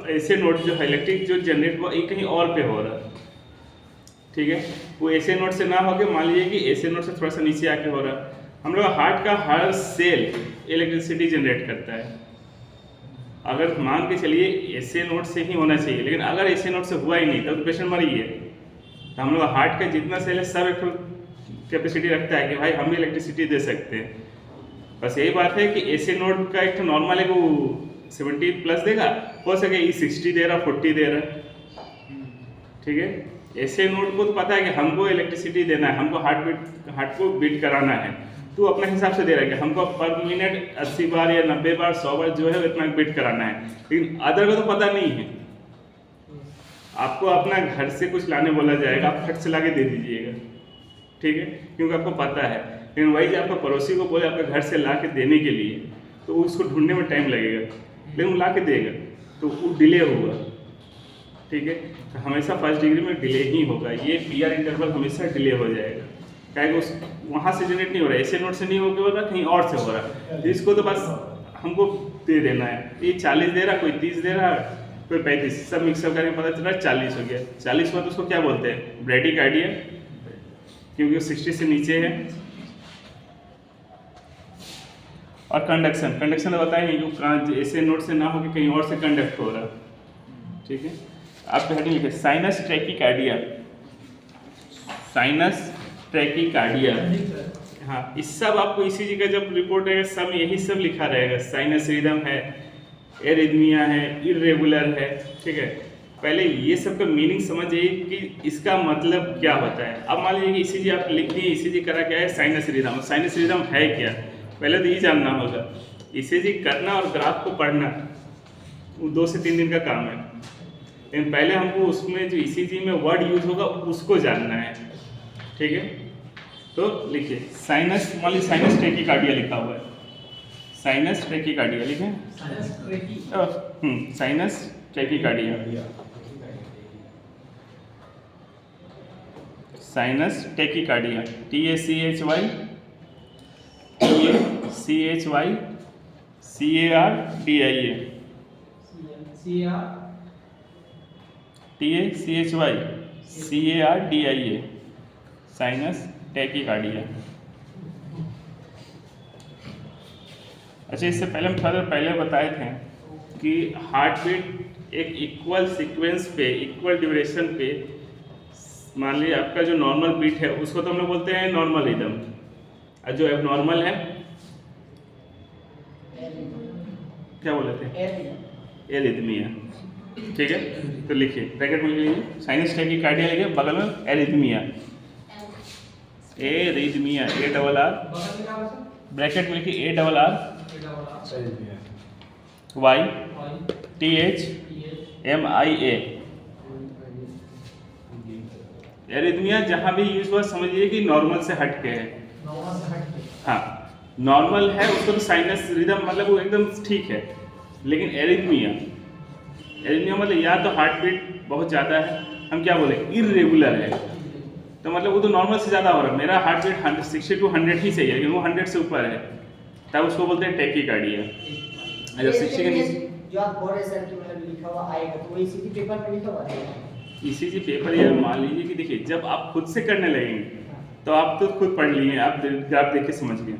ऐसे नोड जो है इलेक्ट्रिक जो जनरेट हुआ ये कहीं और पे हो रहा है, ठीक है। वो ऐसे नोड से ना होके मान लीजिए कि ऐसे नोड से थोड़ा सा नीचे आके हो रहा है। हम लोग हार्ट का हर सेल इलेक्ट्रिसिटी जनरेट करता है। अगर मान के चलिए ऐसे नोड से ही होना चाहिए, लेकिन अगर ऐसे नोड से हुआ ही नहीं तब तो पेशेंट मर ही है। तो हम लोग हार्ट का जितना सेल है सब एक कैपेसिटी रखता है कि भाई हम भी इलेक्ट्रिसिटी दे सकते हैं। बस यही बात है कि ऐसे नोड का एक तो नॉर्मल है वो 70 प्लस देगा, हो सके ये 60 दे रहा 40 दे रहा, ठीक है। ऐसे नोड को तो पता है कि हमको इलेक्ट्रिसिटी देना है, हमको हार्ट को बीट कराना है, तो अपने हिसाब से दे रहा है कि हमको पर मिनट 80 बार या 90 बार 100 बार जो है इतना बीट कराना है। लेकिन अदर को तो पता नहीं है। आपको अपना घर से कुछ लाने बोला जाएगा, आप फट से ला के दे दीजिएगा, ठीक है, क्योंकि आपको पता है। लेकिन वही जो आपका पड़ोसी को बोले आपके घर से ला के देने के लिए, तो उसको ढूंढने में टाइम लगेगा, लेकिन वो ला के देगा तो वो डिले होगा, ठीक है। तो हमेशा फर्स्ट डिग्री में डिले ही होगा, ये पीआर इंटरवल हमेशा डिले हो जाएगा, क्या उस वहाँ से जनरेट नहीं हो रहा है, ऐसे नोट से नहीं हो रहा, कहीं और से हो रहा है। तो इसको तो बस हमको दे देना है। ये 40 दे रहा, कोई 30 दे रहा, कोई 35, सब मिक्सअप करके पता चल रहा है 40 हो गया। 40 हुआ तो उसको क्या बोलते हैं, ब्रैडिकार्डिया, क्योंकि वो 60 से नीचे है। और कंडक्शन तो बताएंगे कि ऐसे नोट से ना हो कि कहीं और से कंडक्ट हो रहा, ठीक है। आप हेडिंग लिखे साइनस ट्रैकिकार्डिया, साइनस ट्रैकिकार्डिया, हाँ, इस सब आपको ईसीजी का जब रिपोर्ट रहेगा सब यही सब लिखा रहेगा। साइनस रिदम है, एरिथमिया है, इरेगुलर है, ठीक है। पहले ये सब का मीनिंग समझिए कि इसका मतलब क्या होता है। अब मान लीजिए कि ईसीजी आप लिख दिए, ईसीजी करा क्या है, साइनस रिदम। साइनस रिदम है क्या, पहले तो ये जानना होगा। ईसीजी करना और ग्राफ को पढ़ना वो 2 से 3 दिन का काम है, लेकिन पहले हमको उसमें जो ईसीजी में वर्ड यूज होगा उसको जानना है, ठीक है। तो लिखिए साइनस, मान लीजिए साइनस ट्रैकिकार्डिया लिखा हुआ है, साइनस ट्रैकिकार्डिया लिखें, sinus ट्रैकिकार्डिया, sinus ट्रैकिकार्डिया, TACHY TACHY sinus tachycardia. अच्छा, इससे पहले हम थोड़ा देर पहले बताए थे कि हार्ट बीट एक इक्वल सीक्वेंस पे, इक्वल ड्यूरेशन पे, मान लीजिए आपका जो नॉर्मल बीट है उसको तो हम लोग बोलते हैं नॉर्मल रिदम, और जो एबनॉर्मल है क्या बोले थे, एरिथमिया, ठीक है। तो लिखिए ब्रैकेट में लिखिए साइनस टैकीकार्डिया, लिखिए बगल में एरिथमिया, एरिथमिया, ARR, ब्रैकेट में लिखिए ARRYTHMIA। एरिथमिया जहाँ भी यूज हुआ समझिए कि नॉर्मल से हट के है, हाँ, नॉर्मल है उसको तो साइनस रिदम मतलब वो एकदम ठीक है, लेकिन एरिथमिया मतलब या तो हार्ट बीट बहुत ज़्यादा है, हम क्या बोले इरेगुलर है, तो मतलब वो तो नॉर्मल से ज़्यादा हो रहा है। मेरा हार्ट बीट 60 to 100 ही चाहिए, लेकिन वो 100 से ऊपर है, तब उसको बोलते हैं टैकीकार्डिया। अगर 60 के नीचे जो आप बोल रहे सर कि मतलब लिखा हुआ आएगा, तो वो ईसीजी पेपर में लिखा हुआ है। ईसीजी पेपर या मान लीजिए कि देखिए जब आप खुद से करने लगेंगे तो आप तो खुद पढ़ लिए, आप ग्राफ देख के समझ गए।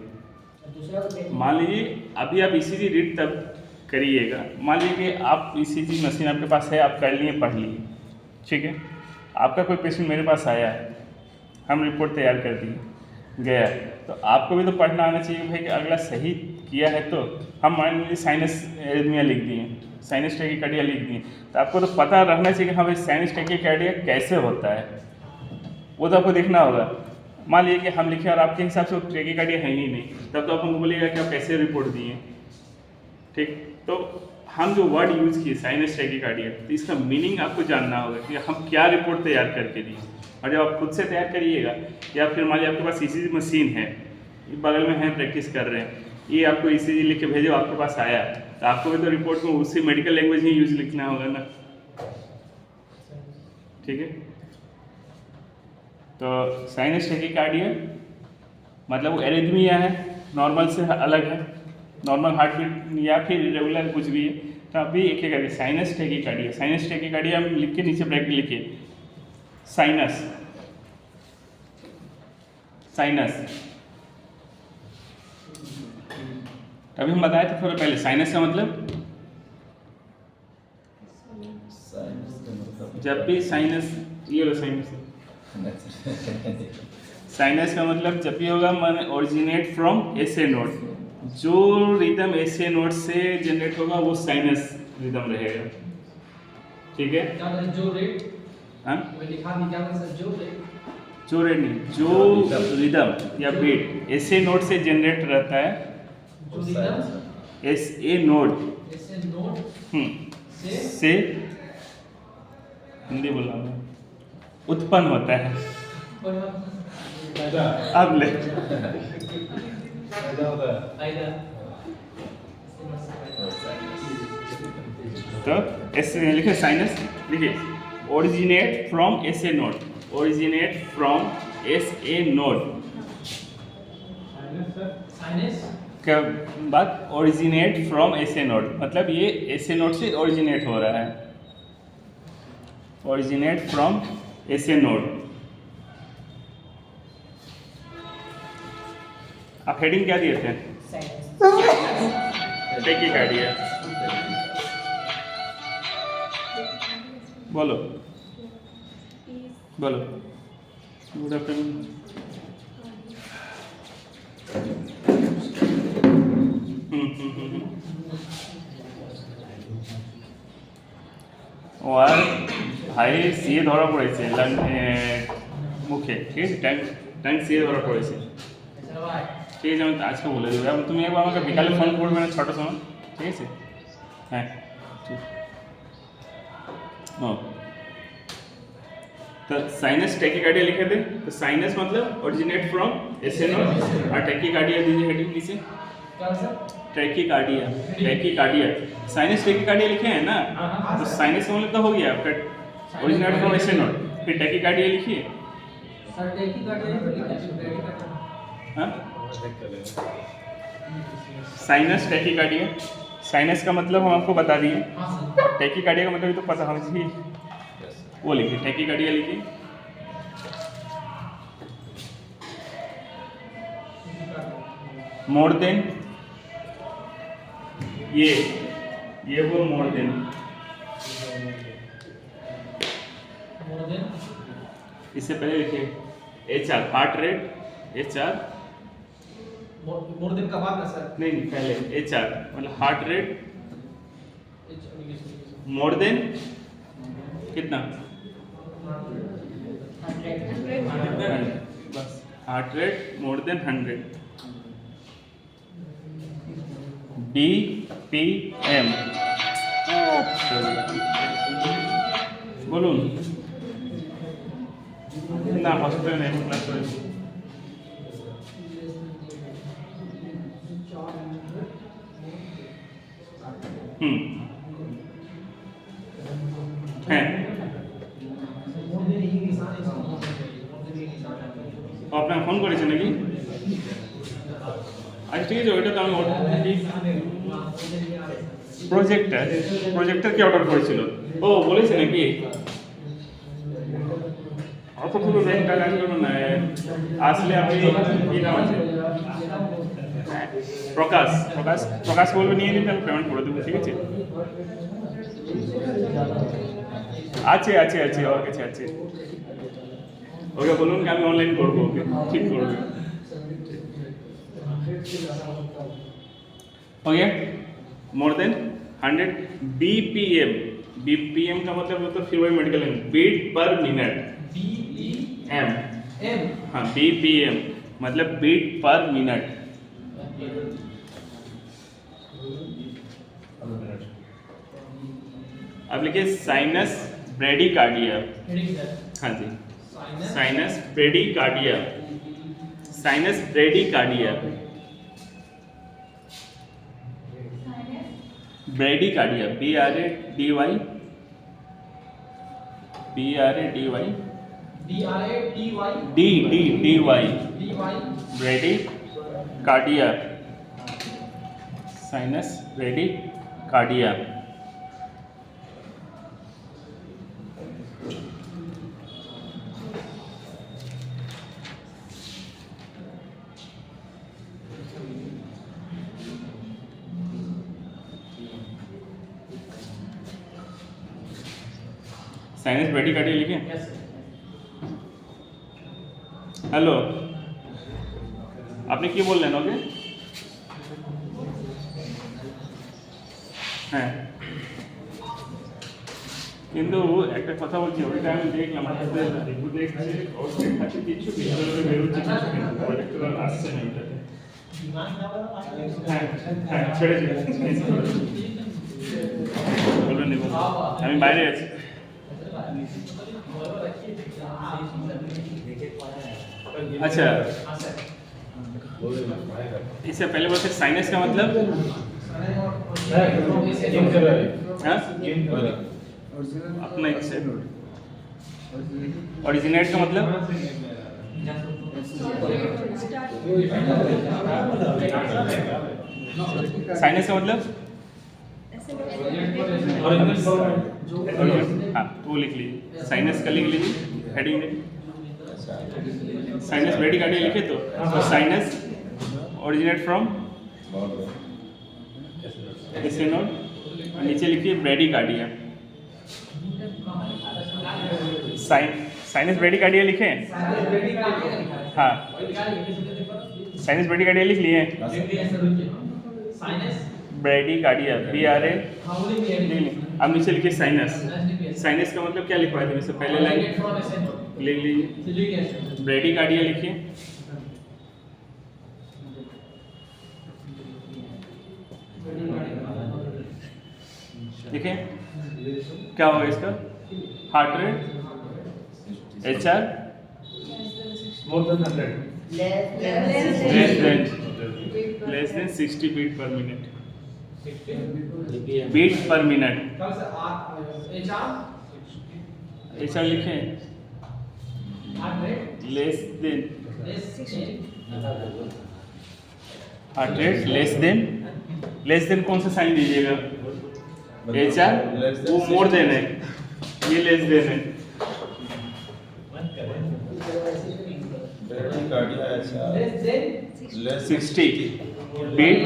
मान लीजिए अभी आप ईसीजी रीड तब करिएगा, मान लीजिए कि आप ईसीजी मशीन आपके पास है, आप कर लिए, पढ़ लिए, ठीक है। आपका कोई पेशेंट मेरे पास आया है, हम रिपोर्ट तैयार कर दिए, गया, तो आपको भी तो पढ़ना आना चाहिए भाई कि अगला सही किया है। तो हम मान लीजिए साइनस एरिथमिया लिख दिए, साइनस टैकीकार्डिया लिख दिए, तो आपको तो पता रहना चाहिए कि हाँ भाई साइनस टैकीकार्डिया कैसे होता है, वो तो आपको देखना होगा। मान लीजिए कि हम लिखे और आपके हिसाब से वो टैकीकार्डिया है ही नहीं, तब तो आप हमको बोलिएगा कि आप कैसे रिपोर्ट दिए, ठीक। तो हम जो वर्ड यूज़ किए साइनस टैकीकार्डिया, तो इसका मीनिंग आपको जानना होगा कि हम क्या रिपोर्ट तैयार करके दिए। और जब आप खुद से तैयार करिएगा, या फिर मान लीजिए आपके पास ईसीजी मशीन है, बगल में है, प्रैक्टिस कर रहे हैं, ये आपको ईसीजी लिख के भेजो, आपके पास आया, तो आपको भी तो रिपोर्ट में उसी मेडिकल लैंग्वेज ही यूज लिखना होगा ना, ठीक है। तो साइनस टैकीकार्डिया मतलब वो एरिथमिया है नॉर्मल से अलग है, नॉर्मल हार्ट बीट या फिर इरेगुलर कुछ भी है, तो अभी एक एक करके साइनस टैकीकार्डिया, साइनस टैकीकार्डिया हम लिख के नीचे ब्रैकेट लिखिए, साइनस, साइनस। अभी हम बताए थे थोड़ा पहले साइनस का मतलब, साइनस का मतलब जब भी साइनस, ये लो साइनस, साइनस का मतलब जब भी होगा मन ओरिजिनेट फ्रॉम एसे नोड, जो रिदम एसे नोड से जनरेट होगा वो साइनस रिदम रहेगा, ठीक है। क्या करें जो रेट हाँ, वो लिखा दी, क्या करें सर जो रेट, जो रेट नहीं, जो रिदम या बीट एसे नोड से जनरेट रहता है, जो रिदम एस ए नोड ऐसे नोट से हिंदी बोल रहा हूँ, उत्पन्न होता है। अब ले फायदा होता है। फायदा तो एस लिखे साइनस, लिखिए originate from S A node, originate from S A node sinus के बाद originate from S A node, मतलब ये एस ए नोड से ओरिजिनेट हो रहा है, originate from S A node. आप हेडिंग क्या दिए थे? टैकीकार्डिया, बोलो बोलो। Good afternoon. और ভাই সিয়ে ধরা পড়েছে মুখে, ঠিক আছে, ট্যাঙ্ক সিয়ে ধরা পড়েছে, चलो भाई ঠিক আছে, আমি আজকে বলে দেবো। এবং তুমি একবার আমাকে বিকালে ফোন করবে না 6টার সময়, ঠিক আছে? হ্যাঁ ঠিক। हाँ तो साइनस टैकीकार्डिया लिखे थे, तो साइनस मतलब ओरिजिनेट फ्रॉम एसे नोड, और टैकीकार्डिया दीजिए हेडिंग नीचे, क्या sir tachycardia, tachycardia, sinus tachycardia लिखे हैं ना, हाँ, तो साइनस का मतलब तो हो गया आपका ओरिजिनेट फ्रॉम एसे नोड, फिर टैकीकार्डिया लिखिए। सर टेकी का टेकी का हाँ, साइनस टैकीकार्डिया, साइनस का मतलब हम आपको बता दिए, हाँ सर टैकीकार्डिया का मतलब भी तो पता होना चाहिए, वो लिखिए, टैकीकार्डिया लिखिए। मोर देन, ये वो मोर देन, मोर देन इससे पहले लिखिए HR, heart rate, HR more than का बाद ना सर नहीं पहले HR मतलब हार्ट रेट मोर देन कितना, 100, बस हार्ट रेट मोर देन 100, BPM বলুন না, হসপিটালে নেই ক্লাস করেছি। হ্যাঁ আপনার ফোন করেছে নাকি? আচ্ছা ঠিক আছে, ওইটা তো আমি প্রজেক্টর কি অর্ডার করেছিল, ও বলেছে নাকি? অত পুরো ব্যাংক টাকা আসলো না, আসলে আপনি কি নাম আছে, প্রকাশ, প্রকাশ প্রকাশ বলবে নিয়ে নিতে, আমি পেমেন্ট করে দেবো, ঠিক আছে? আছে আছে আছে, ওর কাছে আছে, ওকে বলুন কি আমি অনলাইন করবো, ওকে ঠিক করবে। Okay, more then 100 BPM, BPM का मतलब होता है फिर वही medical beat per minute, BPM M, हाँ BPM मतलब बीट पर मिनट। अब लिखिए साइनस ब्रेडिकार्डिया, हाँ जी, sinus bradycardia, sinus bradycardia, bradycardia, BRADY, BRADY, DDDY, bradycardia, sinus bradycardia. Sinus bradycardia लिखें। हेलो, আপনি কি বললেন ওকে? হ্যাঁ, কিন্তু একটা কথা বলছি, ওইটা আমি দেখলাম দেখছি কিছু ভিতরে বেরোচ্ছে, আসছে না এটাতে। হ্যাঁ হ্যাঁ, ছেড়ে দিন, বলবেন নি, আমি বাইরে আছি। अच्छा, इससे पहले बोलते साइनस का मतलब हाँ? अपना एक से ओरिजिनेट का मतलब साइनस का मतलब हाँ, वो लिख लीजिए, साइनस का लिख लीजिए हेडिंग में। साइनस ब्रेडी कार्डिया लिखे तो साइनस ओरिजिनेट फ्रॉम इसके नोट, नीचे लिखिए bradycardia. Sinus bradycardia लिखे? हाँ, साइनस ब्रेडी कार्डिया लिख लिए? Bradycardia BRA। अब नीचे लिखिए साइनस। साइनस का मतलब क्या लिखवाए थे इससे पहले लाइन लिख लीजिए, ब्रेडी कार्डिया लिखिए। लिखे क्या होगा इसका? Heart rate HR less than 60 beat per minute. Beat per minute HR लिखें, less than heart rate less than कौन सा साइन दीजिएगा? HR, वो मोर देन है, ये लेस देन है। ब्रेडी कार्डिया अच्छा लेस 60 बीट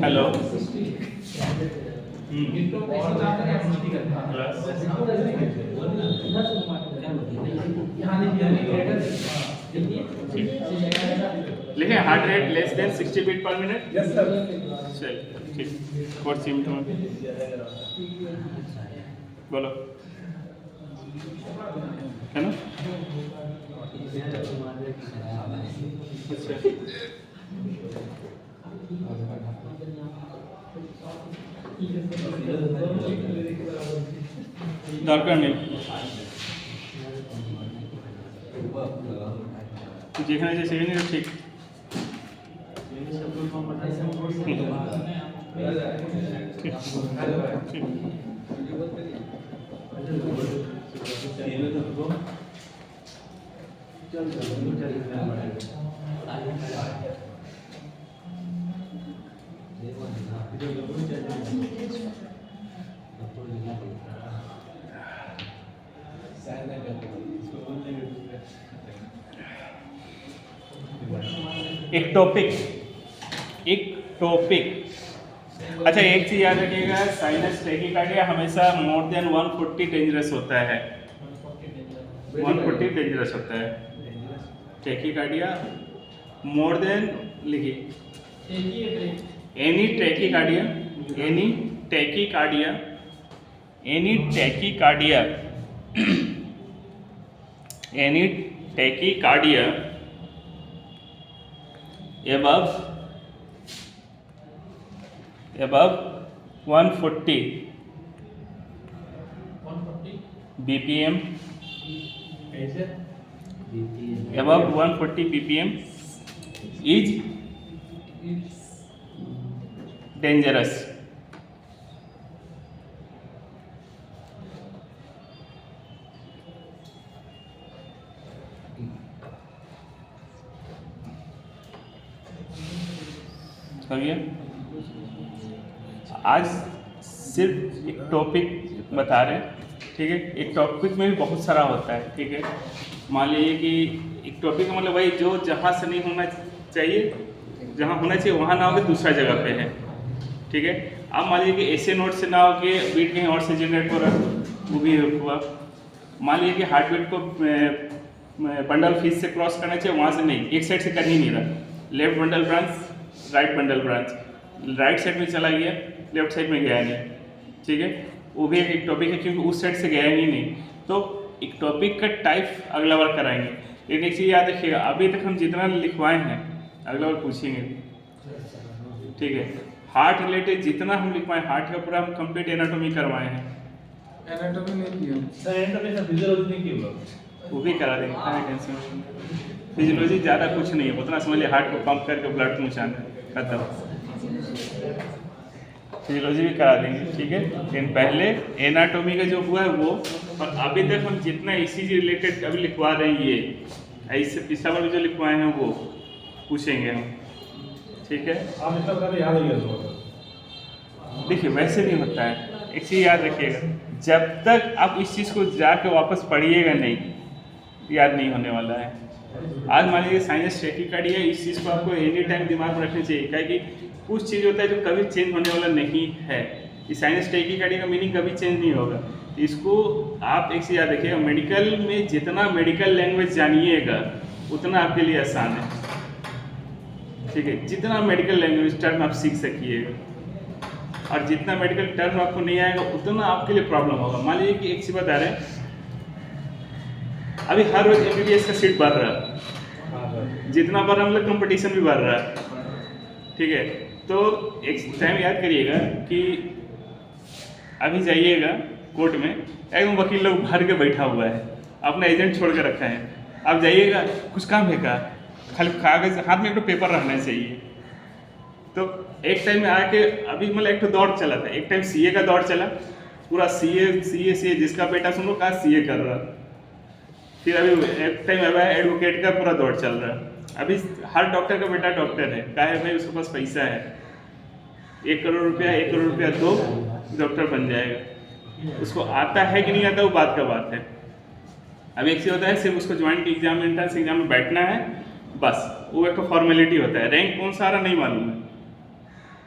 हेलो, लिखे heart rate less than 60 beat per minute. Yes sir. चल ठीक, और सिम्टम बोलो है ना? अच्छा, দরকার নেই, যেখানে যে সেখানে ঠিক। ঠিক ঠিক एक टॉपिक अच्छा, एक चीज याद रखिएगा, साइनस टैकीकार्डिया हमेशा मोर देन 140 डेंजरस होता है। 140 डेंजरस होता है टैकीकार्डिया, मोर देन लिखिए any tachycardia above 140 BPM, above 140 BPM is dangerous। समझिए। आज सिर्फ एक टॉपिक बता रहे हैं, ठीक है। एक टॉपिक में भी बहुत सारा होता है, ठीक है। मान लीजिए कि एक टॉपिक का मतलब वही जो जहाँ से नहीं होना चाहिए, जहाँ होना चाहिए वहाँ ना हो के दूसरा जगह पे है, ठीक है। अब मान लीजिए कि ऐसे नोट से ना हो के बीट कहीं और से जनरेट हो रहा है, वो भी हुआ। मान लीजिए कि हार्ट बीट को बंडल फीस से क्रॉस करना चाहिए, वहाँ से नहीं, एक साइड से कर ही नहीं रहा। Left bundle branch, right bundle branch, right side में चला गया, लेफ्ट साइड में गया नहीं, ठीक है। वो भी एक टॉपिक है क्योंकि उस साइड से गया ही नहीं। तो एक टॉपिक का टाइप अगला बार कराएंगे। लेकिन एक चीज़ याद रखिएगा, अभी तक हम जितना लिखवाए हैं अगला बार पूछेंगे, ठीक है। हार्ट रिलेटेड जितना हम लिखवाए, हार्ट का पूरा हम कंप्लीट एनाटॉमी करवाए हैं। एनाटॉमी नहीं किया सर एनाटॉमी का फिजियोलॉजी नहीं किया वो भी करा देंगे, क्या टेंशन। फिजियोलॉजी ज़्यादा कुछ नहीं है, उतना समझ लिया, हार्ट को पंप करके ब्लड पहुँचाना, खत्म। फिजियोलॉजी भी करा देंगे, ठीक है। लेकिन पहले एनाटॉमी का जो हुआ है वो, और अभी तक हम जितना ईसीजी रिलेटेड अभी लिखवा रहे हैं, ये इससे पिछला बार भी जो लिखवाए हैं वो पूछेंगे हम, ठीक है। आप इतना बता रहे याद हो गया। देखिए वैसे नहीं होता है, एक चीज़ याद रखिएगा, जब तक आप इस चीज़ को जाकर वापस पढ़िएगा नहीं, याद नहीं होने वाला है। आज मान लीजिए साइंस टैकिकार्डिया, इस चीज़ को आपको एनी टाइम दिमाग में रखना चाहिए, क्या कि कुछ चीज़ होता है जो कभी चेंज होने वाला नहीं है। इस साइंस टैकिकार्डिया का मीनिंग कभी चेंज नहीं होगा। इसको आप एक चीज़ याद रखिएगा, मेडिकल में जितना मेडिकल लैंग्वेज जानिएगा उतना आपके लिए आसान है, ठीक है। जितना मेडिकल लैंग्वेज टर्म आप सीख सकिएगा, और जितना मेडिकल टर्म आपको नहीं आएगा उतना आपके लिए प्रॉब्लम होगा। मान लीजिए कि एक चीज़ बता रहे हैं, अभी हर रोज MBBS का सीट बढ़ रहा है, जितना बढ़ रहा है मतलब कंपटीशन भी बढ़ रहा है, ठीक है। तो एक टाइम याद करिएगा कि अभी जाइएगा कोर्ट में, एकदम वकील लोग भर के बैठा हुआ है, अपना एजेंट छोड़ के रखा है। आप जाइएगा, कुछ काम है का, खाली कागज हाथ में एक तो पेपर रहना चाहिए। तो एक टाइम में आके अभी मतलब एक तो दौड़ चला था, एक टाइम CA का दौड़ चला, पूरा CA जिसका बेटा सुनो कहा CA कर रहा। फिर अभी एक टाइम अब एडवोकेट का पूरा दौड़ चल रहा है। अभी हर डॉक्टर का बेटा डॉक्टर है, क्या है भाई, उसके पास पैसा है, 1 करोड़ रुपया दो, डॉक्टर बन जाएगा। उसको आता है कि नहीं आता वो बात का बात है। अब एक चीज़ होता है, सिर्फ उसको ज्वाइंट एग्जाम, एंट्रेंस एग्जाम में बैठना है, बस वो एक फॉर्मेलिटी होता है। रैंक कौन सा आ रहा नहीं मालूम है,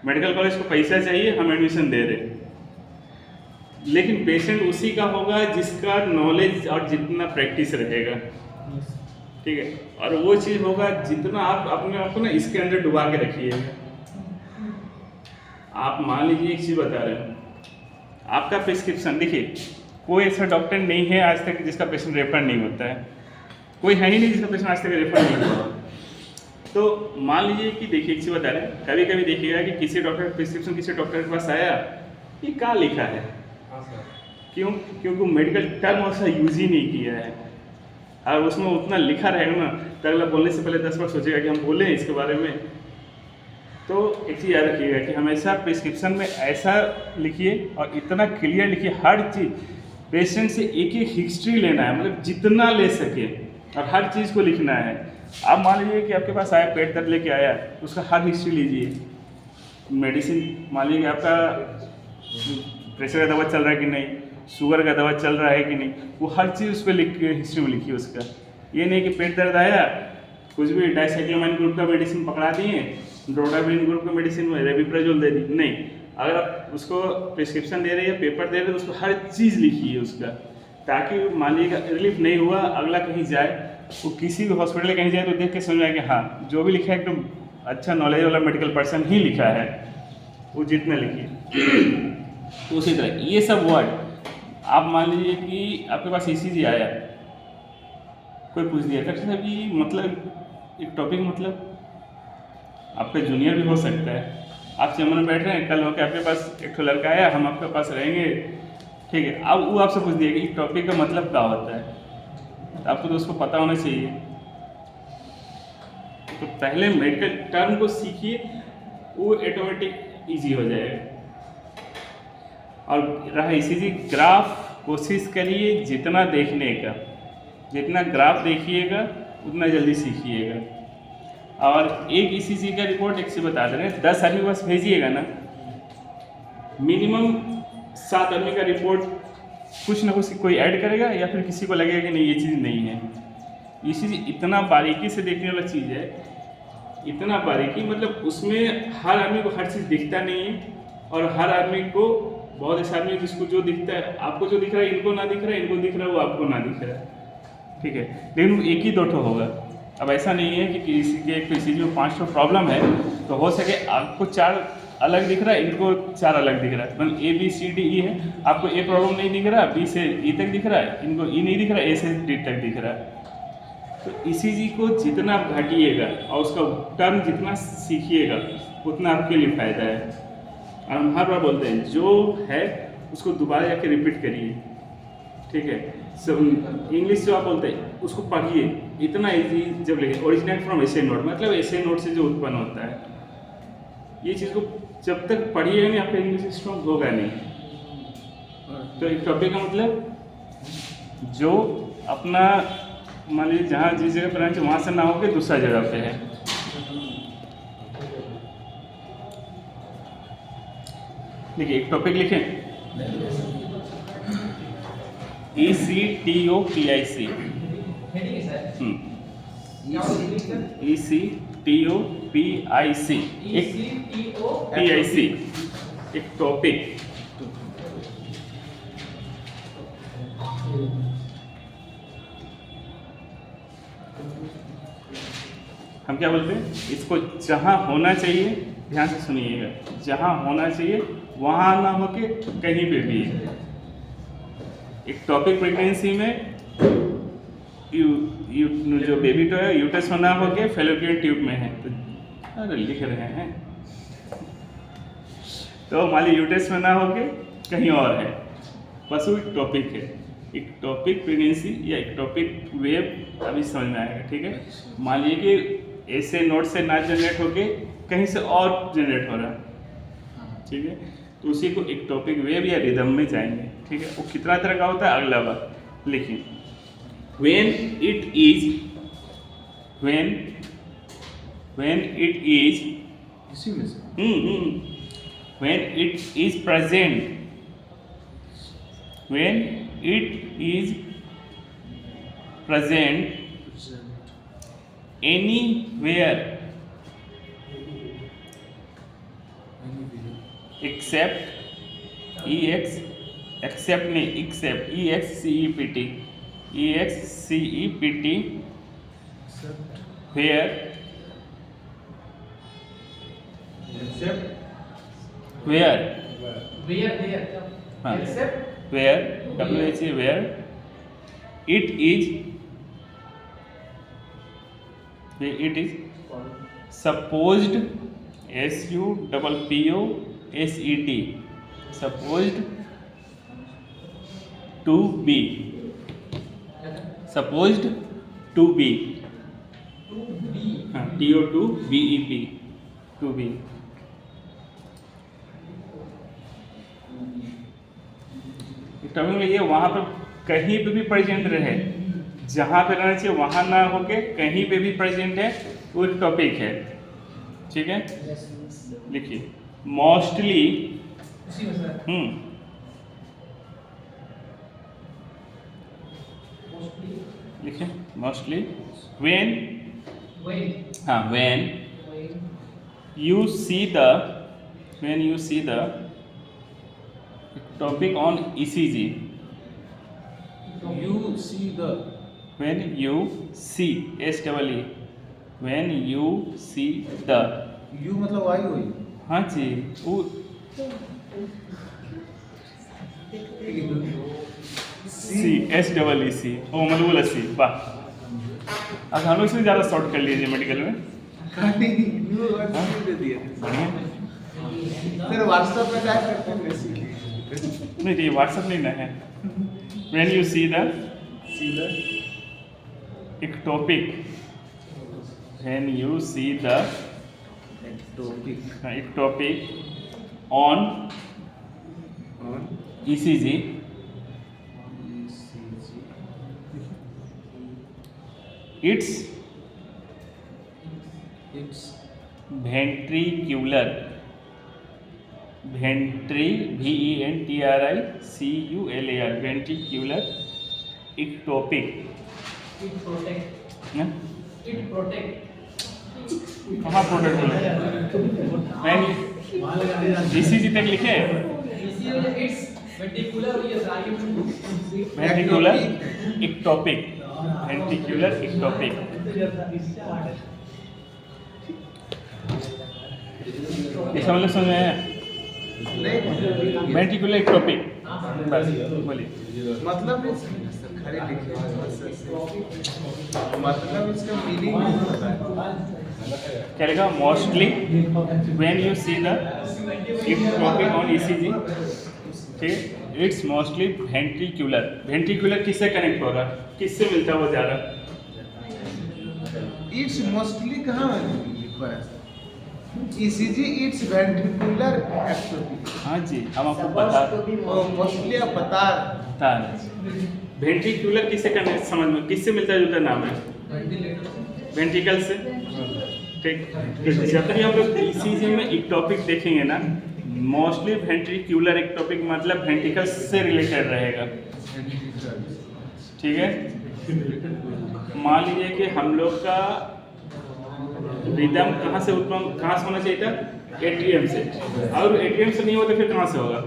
मेडिकल कॉलेज को पैसा चाहिए, हम एडमिशन दे रहे, लेकिन पेशेंट उसी का होगा जिसका नॉलेज और जितना प्रैक्टिस रहेगा, ठीक है। और वो चीज़ होगा जितना आप अपने आप को ना इसके अंदर डुबा के रखिएगा। आप मान लीजिए एक चीज़ बता रहे हैं, आपका प्रिस्क्रिप्शन, देखिए कोई ऐसा डॉक्टर नहीं है आज तक जिसका पेशेंट रेफर नहीं होता है, कोई है ही नहीं जिसका पेशेंट आज तक रेफर नहीं हुआ। तो मान लीजिए कि देखिए एक चीज़ बता रहे हैं, कभी कभी देखिएगा कि किसी डॉक्टर का प्रिस्क्रिप्शन किसी डॉक्टर के पास आया, ये क्या लिखा है, क्यों, क्योंकि मेडिकल टर्म ऐसा यूज ही नहीं किया है। और उसमें उतना लिखा रहेगा ना, तो अगला बोलने से पहले 10 बार सोचेगा कि हम बोलें इसके बारे में। तो एक चीज़ याद रखिएगा कि हमेशा प्रिस्क्रिप्शन में ऐसा लिखिए और इतना क्लियर लिखिए, हर चीज़ पेशेंट से एक एक हिस्ट्री लेना है, मतलब जितना ले सके, और हर चीज़ को लिखना है। आप मान लीजिए कि आपके पास आया, पेट दर्द लेके आया, उसका हर हिस्ट्री लीजिए। मेडिसिन, मान लीजिए आपका प्रेशर का दवा चल रहा है कि नहीं, शुगर का दवा चल रहा है कि नहीं, वो हर चीज़ उस पर लिख के हिस्ट्री में लिखिए उसका। ये नहीं कि पेट दर्द आया, कुछ भी डाइसाइक्लोमाइन ग्रुप का मेडिसिन पकड़ा दिए, ड्रोडाबिन ग्रुप का मेडिसिन में रेबिप्राजोल दे दी, नहीं। अगर आप उसको प्रिस्क्रिप्शन दे रहे हैं, पेपर दे रहे हैं, तो उसको हर चीज़ लिखिए उसका, ताकि मान लीजिएगा रिलीफ नहीं हुआ, अगला कहीं जाए, वो किसी भी हॉस्पिटल कहीं जाए तो देख के समझ आए कि हाँ जो भी लिखा है एकदम अच्छा नॉलेज वाला मेडिकल पर्सन ही लिखा है, वो जितना लिखिए। तो उसी तरह ये सब वर्ड आप मान लीजिए कि आपके पास ECG आया, कोई पूछ दिया डॉक्टर साहब ये मतलब एक टॉपिक, मतलब आपका जूनियर भी हो सकता है, आप चैम्बर में बैठ रहे हैं, कल होकर आपके पास एक लड़का आया, हम आपके पास रहेंगे, ठीक है। अब वो आपसे पूछ दिया कि इस टॉपिक का मतलब क्या होता है, तो आपको तो उसको पता होना चाहिए। तो पहले मेडिकल टर्म को सीखिए, वो ऑटोमेटिक ईजी हो जाएगा। और रहा ECG ग्राफ, कोशिश करिए जितना देखने का, जितना ग्राफ देखिएगा उतना जल्दी सीखिएगा। और एक ईसीजी का रिपोर्ट एक से बता दे रहे हैं, 10 आदमी बस भेजिएगा ना, मिनिमम 7 आदमी का रिपोर्ट कुछ ना कुछ कोई ऐड करेगा या फिर किसी को लगेगा कि नहीं ये चीज़ नहीं है। ये चीज़ इतना बारीकी से देखने वाला चीज़ है, इतना बारीकी, मतलब उसमें हर आदमी को हर चीज़ दिखता नहीं है, और हर आदमी को, बहुत ऐसे आदमी जिसको जो दिखता है, आपको जो दिख रहा है इनको ना दिख रहा है, इनको दिख रहा है वो आपको ना दिख रहा है, ठीक है, लेकिन एक ही 2 ठो होगा। अब ऐसा नहीं है कि किसी के किसी में 5 ठो प्रॉब्लम है तो हो सके आपको 4 अलग दिख रहा है, इनको 4 अलग दिख रहा है, मतलब ABCDE है, आपको A प्रॉब्लम नहीं दिख रहा, B से E तक दिख रहा है, इनको E नहीं दिख रहा, A से D तक दिख रहा है। तो ECG को जितना आप घाटिएगा और उसका टर्म जितना सीखिएगा उतना आपके लिए फ़ायदा है। और हम हर बार बोलते हैं जो है उसको दोबारा जाके रिपीट करिए, ठीक है। सब इंग्लिश जो आप बोलते हैं उसको पढ़िए, इतना इजी जब लगे, ओरिजिनेट फ्रॉम एसे नोट, मतलब एसे नोट से जो उत्पन्न होता है, ये चीज़ को जब तक पढ़िएगा नहीं आपका इंग्लिश स्ट्रॉन्ग होगा नहीं। तो एक टॉपिक का मतलब जो अपना मान लीजिए जहाँ जिस जगह पर रहना चाहिए वहाँ से ना होकर दूसरा जगह पे है। देखिए एक टॉपिक लिखें, ECTOPIC, हेडिंग है सर। ECTOPIC एक PIC एक टॉपिक। हम क्या बोलते हैं इसको, जहाँ होना चाहिए, ध्यान से सुनिएगा, जहाँ होना चाहिए वहाँ ना होके कहीं पे भी। एक टॉपिक प्रेगनेंसी में जो बेबी टॉय है यूटस में ना होके फेलोपियन ट्यूब में है, तो अरे लिख रहे हैं, तो मान लीजिए यूटस में ना होके कहीं और है, बस वो एक टॉपिक है। एक टॉपिक प्रेगनेंसी या एक टॉपिक वेब अभी समझ में आएगा, ठीक है। मान लीजिए कि ऐसे नोट से ना जनरेट होके कहीं से और जनरेट हो रहा है, ठीक है, तो उसी को एक टॉपिक वेव या रिदम में जाएंगे, ठीक है। वो कितना तरह का होता है अगला बार लिखिए। when it is इसी में से when it is present, when it is present anywhere except except नहीं except EXCEPT where हाँ, accept where WH where it is supposed supposed to be supposed to be हाँ TO2BEP to be। टर्मिंग में ये वहाँ पर कहीं पे भी प्रेजेंट रहे, जहाँ पे रहना चाहिए वहाँ ना होके कहीं पे भी प्रेजेंट है, वो एक टॉपिक है, ठीक है। लिखिए मोस्टली उसी में सर लिखिए मोस्टली when हाँ when you see the topic on ECG, You see the when you see SEE when you see the you मतलब आई हुई हाँ जी वो CSEEC ओ मतलब बोला सी वाह। अब हम लोग इसमें ज़्यादा शॉर्ट कर लीजिए मेडिकल में, you दे दिए बढ़िया। फिर व्हाट्सएप पे टाइप करके मैसेज नहीं ये व्हाट्सएप नहीं ना है। when you see the ectopic when you see the topic ectopic on ECG ventricular, VENTRICULAR, ventricular ectopic. It protect. ना? It protect. कहाँ प्रोडक्ट बोला? मैं ECG तक लिखे? It's ventricular. Yes, I am. Ventricular ectopic, ventricular ectopic. इसका मतलब समझ में आया? वेंट्रिकुलर इक्टोपिक, बस बोलिए। मतलब खाली लिखे मतलब इसका मीनिंग नहीं पता है। क्या लिखा? Mostly when you see the ectopic on ECG, ठीक, इट्स मोस्टली वेंट्रिकुलर। वेंट्रिकुलर किससे कनेक्ट हो रहा, किससे मिलता है वो ज़्यादा? इट्स मोस्टली कहाँ लिखा है? ECG it's ventricular ectopic. हाँ जी, हम आपको बता मोस्टली आप बता रहे। वेंट्रिकुलर किससे कनेक्ट, समझ में किससे मिलता जुलता नाम है? वेंट्रिकल से, ठीक। जब तक हम लोग ECG में इक्टोपिक देखेंगे ना, मोस्टली वेंट्रिकुलर इक्टोपिक मतलब वेंट्रिकल से रिलेटेड रहेगा, ठीक है। मान लीजिए कि हम लोग का रिदम कहाँ से उत्पन्न, कहाँ से होना चाहिए था? एट्रियम से। और एट्रियम से नहीं होता फिर कहाँ से होगा?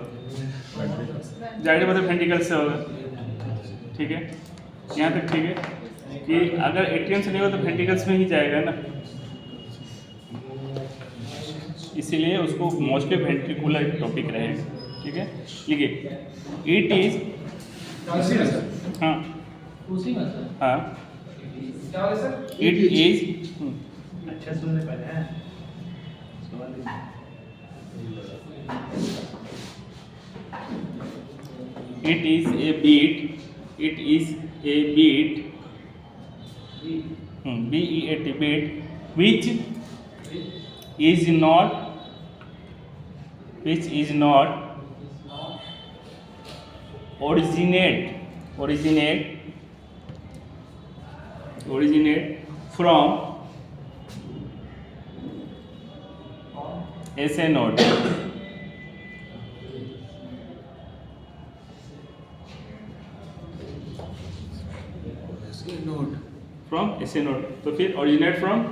जाहिर बात है वेंट्रिकल से होगा, ठीक है। यहाँ तक ठीक है कि अगर एट्रियम से नहीं होगा तो वेंट्रिकल्स में ही जाएगा ना, इसीलिए उसको मोस्टली वेंट्रिकुलर टॉपिक रहेगा, ठीक है। लिखिए, इट इज, हाँ उसी में सर। हाँ, क्या हो सर? इट इज, अच्छा सुनने पहले हैं। it is a beat, it is a beat, BEAT, beat, which is not originate from SA node, from SA node। तो फिर originate from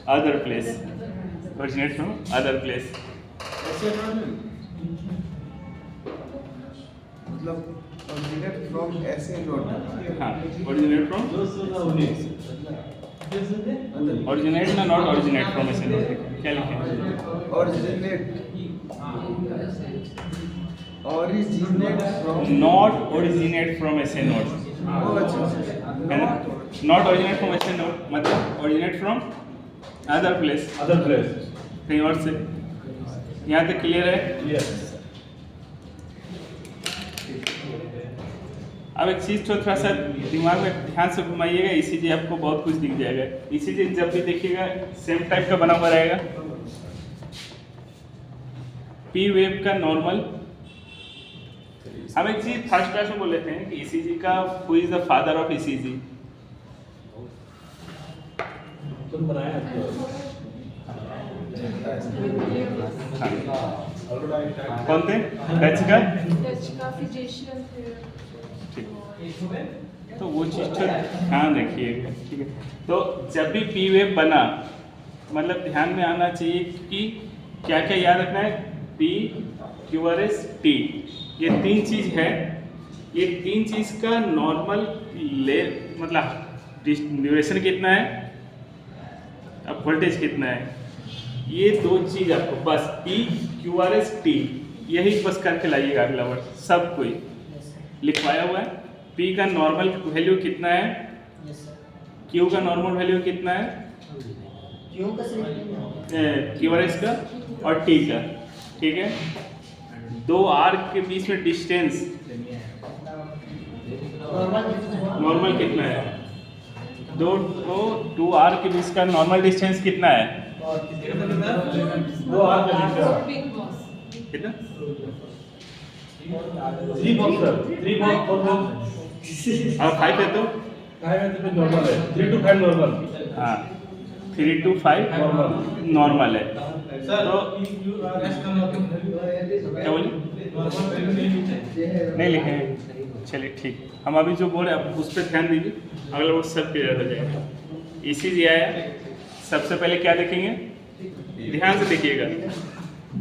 other place, originate from other place। ऐसे मतलब originate from ऐसे नोट। हाँ, originate from, originate ना, not originate from SA node। क्या लिखें? originate from not originate from SA node, अच्छा है ना? not originate from SA node मतलब originate from other place, कहीं और से। यहाँ तक क्लियर है? अब एक चीज़ तो थोड़ा सा दिमाग में ध्यान से घुमाइएगा, ECG आपको बहुत कुछ दिख जाएगा। ECG जब भी देखिएगा सेम टाइप का बना हुआ रहेगा। P वेव का नॉर्मल, हम एक चीज फर्स्ट क्लास में बोल लेते हैं कि ECG का who is the father of ECG? तुम बनाया कौन थे? डच का, फिजिशियन थे। ठीक। तो वो चीज तो ध्यान रखिएगा, ठीक है। तो जब भी P वेव बना मतलब ध्यान में आना चाहिए कि क्या क्या याद रखना है? P, QRS, T, ये तीन चीज है। ये तीन चीज का नॉर्मल ले मतलब ड्यूरेशन कितना है, अब वोल्टेज कितना है, ये दो चीज आपको बस P, QRS, T यही बस करके लाइएगा। अगला वर्ड सब कोई लिखवाया हुआ है। P का नॉर्मल वैल्यू कितना है, Q का नॉर्मल वैल्यू कितना है, QRS का और T का, ठीक है। दो आर्क के बीच में डिस्टेंस नॉर्मल कितना है, टू आर्क के बीच का नॉर्मल डिस्टेंस कितना है, कितना? और 5 है तो 5 है तो नॉर्मल है, 3 to 5 नॉर्मल। हाँ 3 to 5 नॉर्मल है। तो क्या बोले नहीं लिखे हैं, चलिए ठीक। हम अभी जो बोल रहे हैं आप उस पर ध्यान दीजिए, अगला वो सब क्लियर हो जाएगा। ECG आया, सबसे पहले क्या देखेंगे, ध्यान से देखिएगा,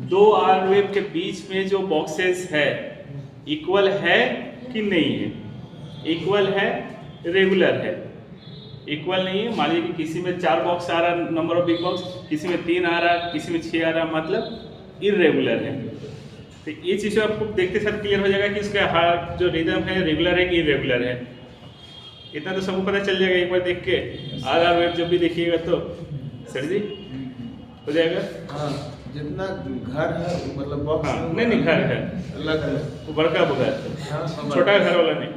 दो आर वेव के बीच में जो बॉक्सेस है इक्वल है कि नहीं है, इक्वल है, रेगुलर है, इक्वल नहीं है। मान लीजिए कि किसी में 4 बॉक्स आ रहा, नंबर ऑफ बिग बॉक्स, किसी में 3 आ रहा, किसी में 6 आ रहा, मतलब इरेगुलर है। तो ये चीज़ आपको देखते साथ क्लियर हो जाएगा कि इसका हार्ट जो रिदम है रेगुलर है कि इरेगुलर है। इतना तो सबको पता चल जाएगा एक बार देख के। आर वेव जब भी देखिएगा तो सर जी हो जाएगा। हाँ, जितना घर है मतलब बॉक्स हाँ नहीं घर है अलग अलग, वो बड़का घर, हाँ, छोटा घर वाला नहीं।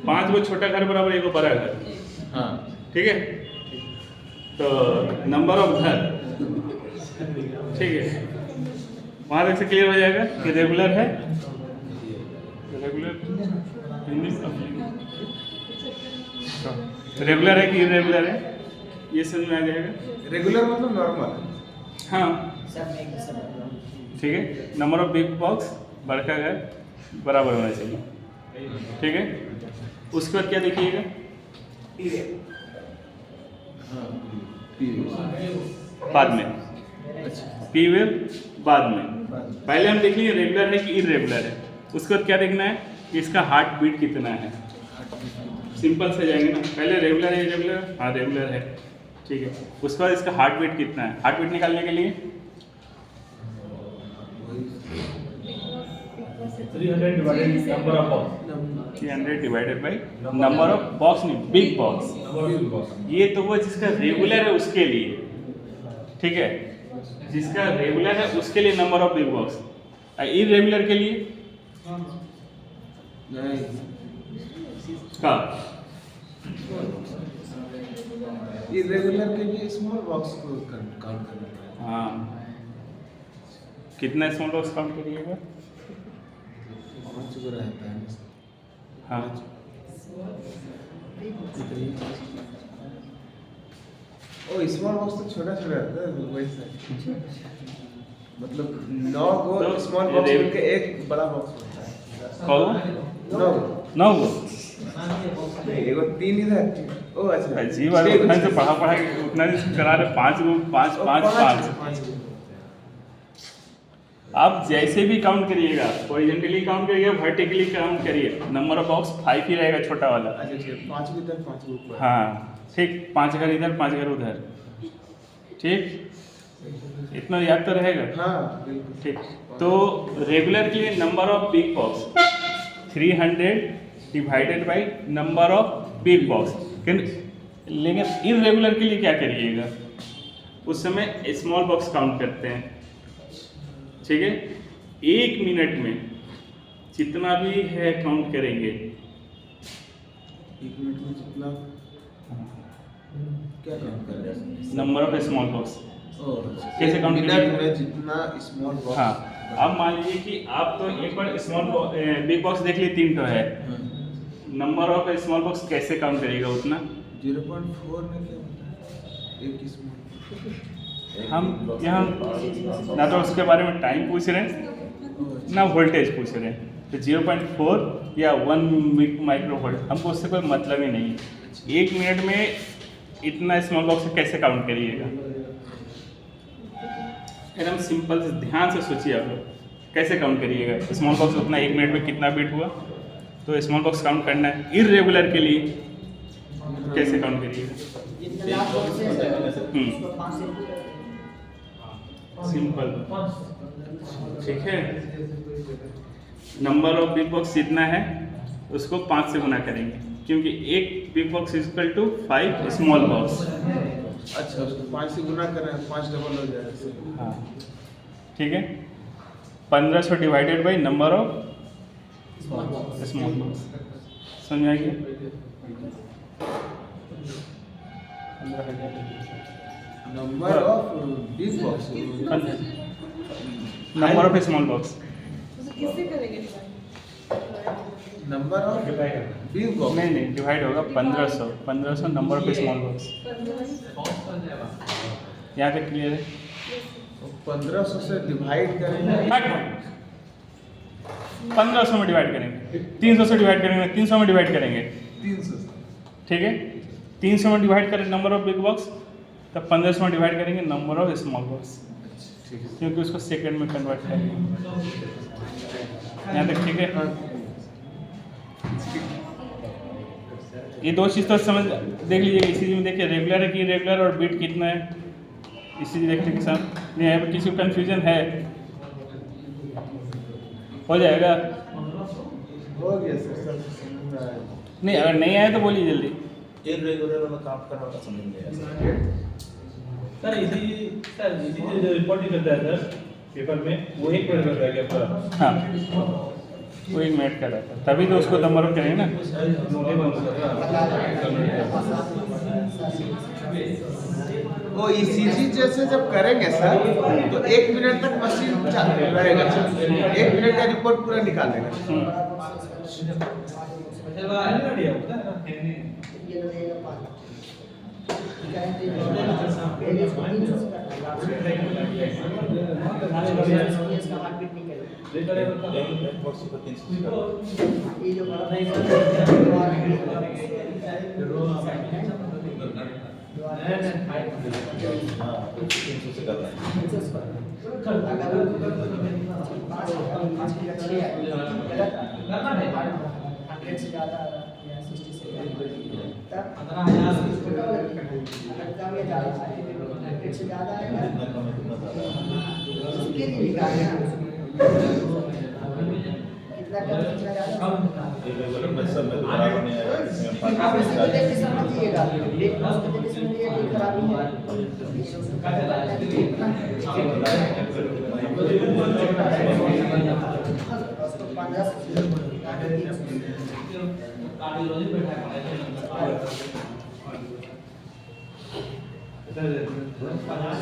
5 गो छोटा घर बराबर 1 बड़ा घर, हाँ ठीक है। तो नंबर ऑफ घर, ठीक है, वहाँ तक से क्लियर हो जाएगा कि रेगुलर है, रेगुलर है कि इरेगुलर है, ये समझ में आ जाएगा। रेगुलर मतलब नॉर्मल। हाँ सब एक ही सब ठीक है, नंबर ऑफ बिग बॉक्स बड़का घर बराबर होना चाहिए, ठीक है। उसके बाद क्या देखिएगा, बाद में पी वेव बाद में। पहले हम देख लिए रेगुलर है कि इरेगुलर है, उसके बाद क्या देखना है कि इसका हार्ट बीट कितना है। सिंपल से जाएंगे ना, पहले रेगुलर है इरेगुलर, हाँ रेगुलर है, ठीक है। उसके बाद इसका हार्ट बीट कितना है, हार्ट बीट निकालने के लिए 300 divided number of box, 300 divided by number of box, नहीं big box. Number of box. ये तो वो जिसका रेगुलर है उसके लिए, ठीक है, जिसका रेगुलर है उसके लिए number of big box. Irregular के लिए नहीं, का इरेगुलर के लिए स्मॉल बॉक्स को काउंट करना पड़ेगा। हाँ, कितना स्मॉल बॉक्स काउंट करिएगा, 5 को रहता है। हाँ ओ स्मॉल बॉक्स तो छोटा छोटा रहता है वैसे, मतलब 9 गो तो स्मॉल बॉक्स ये मिलके एक बड़ा बॉक्स होता है। कहो 9 9 गो एगो 3 इधर, ओ अच्छा अजीब वाले उतना से पढ़ा के उतना से करा रहे, 5 गो 5 5 5। आप जैसे भी काउंट करिएगा, हॉरिजॉन्टली काउंट करिएगा, वर्टिकली काउंट करिए, नंबर ऑफ बॉक्स 5 ही रहेगा, छोटा वाला। अच्छा अच्छा, 5 को इधर 5 को ऊपर। हाँ ठीक, 5 घर इधर 5 घर उधर, ठीक, इतना याद तो रहेगा। हाँ बिल्कुल ठीक, तो रेगुलर के लिए number of big box 300 divided by number of big box. लेकिन इरेगुलर के लिए क्या करिएगा, उस समय स्मॉल बॉक्स काउंट करते हैं, ठीक है। 1 मिनट में जितना भी है काउंट करेंगे, 1 मिनट में जितना क्या काउंट करें, नंबर ऑफ स्मॉल बॉक्स कैसे count मिनट करेंगे? में जितना स्मॉल बॉक्स। हाँ, अब मान लीजिए कि आप तो एक बार स्मॉल बिग बॉक्स देख लिए, 3 तो है, नंबर ऑफ स्मॉल बॉक्स कैसे काउंट करिएगा उतना। 0.4 में क्या होता है, एक स्मॉल। हम यहाँ ना तो उसके बारे में टाइम पूछ रहे हैं ना वोल्टेज पूछ रहे हैं, तो 0.4 या 1 माइक्रो वोल्ट हमको उससे कोई मतलब ही नहीं है। 1 मिनट में इतना स्मॉल बॉक्स कैसे काउंट करिएगा, एकदम सिंपल से ध्यान से सोचिए आप लोग कैसे काउंट करिएगा। स्मॉल बॉक्स उतना 1 मिनट में कितना बीट हुआ, तो स्मॉल बॉक्स काउंट करना है। इरेगुलर के लिए कैसे काउंट करिएगा, जितने लाख बॉक्सेस है उसको 5 से सिंपल, ठीक है। नंबर ऑफ बिग बॉक्स जितना है उसको 5 से गुना करेंगे, क्योंकि एक big box is equal to 5 small box. अच्छा, उसको 5 से गुना कर रहे हैं, 5 डबल हो जाएगा। हाँ ठीक है, 1500 divided by number of small box, समझ आ गया। 15,000 number of big box, number of small box तो किससे करेंगे divide? Number of big box नहीं नहीं डिवाइड होगा 1500 नंबर ऑफ स्मॉल बॉक्स। 15 यहाँ तक क्लियर है? 1500 से डिवाइड करेंगे। 1500 में डिवाइड करेंगे, 300 से डिवाइड करेंगे, 300 में डिवाइड करेंगे, 300 ठीक है। 300 में डिवाइड करें नंबर ऑफ बिग बॉक्स, तब 1500 में डिवाइड करेंगे नंबर ऑफ स्मॉल बॉक्स, ठीक है। क्योंकि उसको सेकंड में कन्वर्ट करेंगे। यहाँ तक ठीक है? ये दो चीज़ तो समझ देख लीजिए। इसी में देखिए रेगुलर है कि इरेगुलर और बीट कितना है, इसी देखने के साथ नहीं है। किसी को कन्फ्यूजन है? हो जाएगा? हो गया सर, सब समझ में आया। नहीं, अगर नहीं आए तो बोलिए जल्दी। इरेगुलर में काम करना होगा, समझ में आया। सर इसी जो रिपोर्ट निकलता है सर पेपर में, वो एक मिनट में रहेगा पूरा। हाँ, वो 1 मिनट का रहता है, तभी तो उसको नंबर ऑफ करेंगे ना। वो ईसीजी जैसे जब करेंगे सर, तो 1 मिनट तक मशीन चालू रहेगा सर। 1 मिनट का रिपोर्ट पूरा निकालेगा। ये लगेगा 5 करंट इसका मार्केट निकलेगा। ये जो हंड्रेड से ज़्यादा या 60 से तब 15,000 अगर कम या ज़्यादा 100 से ज़्यादा आएगा उसके लिए निकालना कितना कम कितना ज़्यादा। इरेगुलर में सब में बराबर नहीं आएगा, इसमें आप पाँच इसको देख के समझिएगा, एक उसको देख के समझिएगा कि खराबी है। उसको 15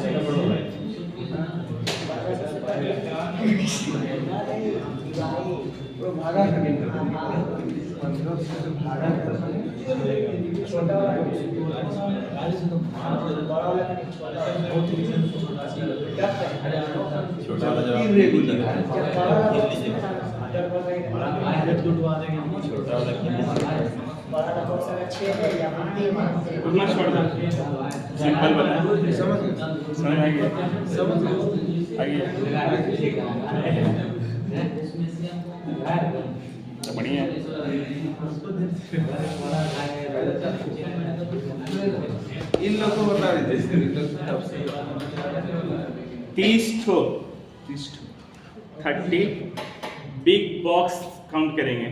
से वो भाड़ा करेंगे। 1500 से भाड़ा करेंगे। छोटा वाला बड़ा वाला छोटा वाला जब इरेगुलर छोटा वाला बड़ा का कौन सा 6 है या 3 है। उतना छोड़ दो, सिंपल बता। समझ गए? समझ आ गया? समझ गए? आइए तो बढ़िया है। इन लोग को बता दीजिए। 30 बिग बॉक्स काउंट करेंगे।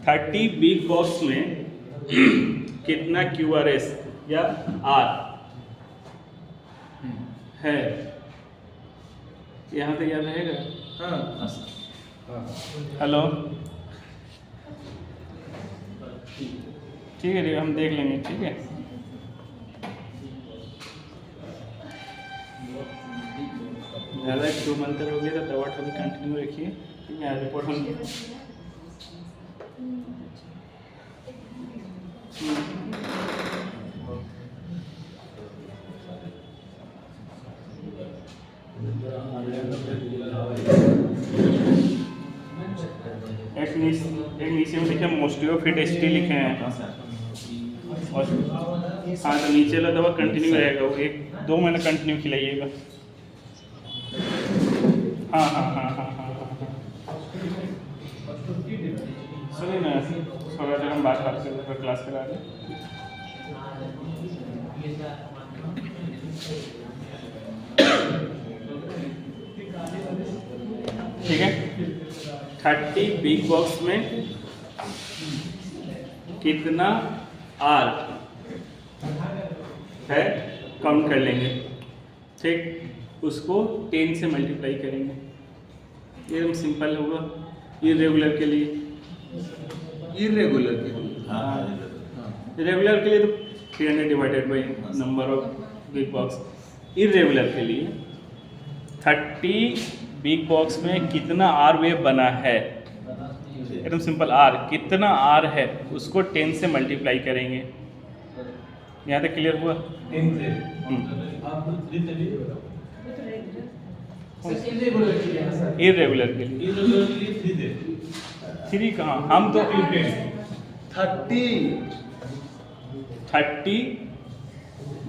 30 बिग बॉक्स में कितना QRS या R है, यहाँ तक याद रहेगा? हाँ। हेलो, ठीक है, हम देख लेंगे, ठीक है। ज़्यादा 2 मंत्र हो गया तो दवा अभी कंटिन्यू रखिए, ठीक है। रिपोर्ट हम एक नीचे में लिखे मोस्टियोफिट ST लिखे हैं, और हाँ तो नीचे वाला दवा कंटिन्यू रहेगा, वो 1-2 महीने कंटिन्यू खिलाइएगा। हाँ हाँ हाँ हाँ हाँ हाँ हाँ सुनिए ना, थोड़ा देर हम बात करते हैं, क्लास करा दें। ठीक है। 30 बिग बॉक्स में कितना R है काउंट कर लेंगे, ठीक। उसको 10 से मल्टीप्लाई करेंगे, एकदम सिंपल होगा। इरेगुलर के लिए, इरेगुलर के लिए। हाँ रेगुलर के लिए तो 300 divided by number of big box. Irregular के लिए 30 बिग बॉक्स में कितना आर वेव बना है, एकदम सिंपल आर कितना आर है उसको 10 से मल्टीप्लाई करेंगे। यहाँ तक क्लियर हुआ? 10 से आप 3 से भी इरेगुलर के लिए सर। इरेगुलर के लिए इरेगुलर के लिए 3 से 3 कहाँ, हम तो 30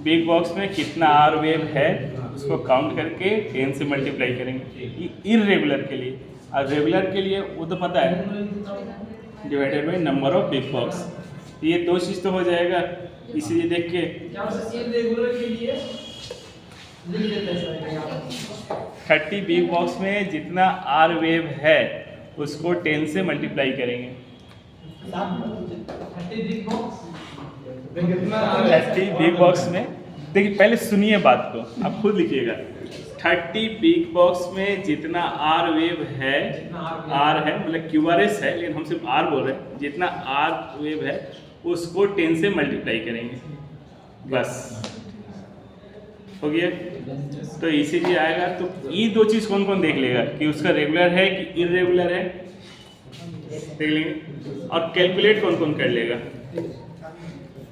बिग बॉक्स में कितना आर वेव है उसको काउंट करके 10 से मल्टीप्लाई करेंगे इरेगुलर के लिए। और रेगुलर के लिए वो तो पता है divided by number of big box, ये दो चीज़ तो हो जाएगा इसीलिए देख के। क्या इरेगुलर के लिए लिख देते हैं सर यहाँ 30 बिग बॉक्स में जितना आर वेव है उसको 10 से मल्टीप्लाई करेंगे। 30 बिग बॉक्स 30 बिग बॉक्स में देखिए पहले सुनिए बात को, आप खुद लिखिएगा। 30 बिग बॉक्स में जितना आर वेव है, आर है मतलब क्यूआरएस है लेकिन हम सिर्फ आर बोल रहे हैं, जितना आर वेव है उसको 10 से मल्टीप्लाई करेंगे, बस हो गया। तो इसीलिए आएगा। तो ये दो चीज़ कौन कौन देख लेगा कि उसका रेगुलर है कि इरेगुलर है, देख लेंगे। और कैलकुलेट कौन कौन कर लेगा,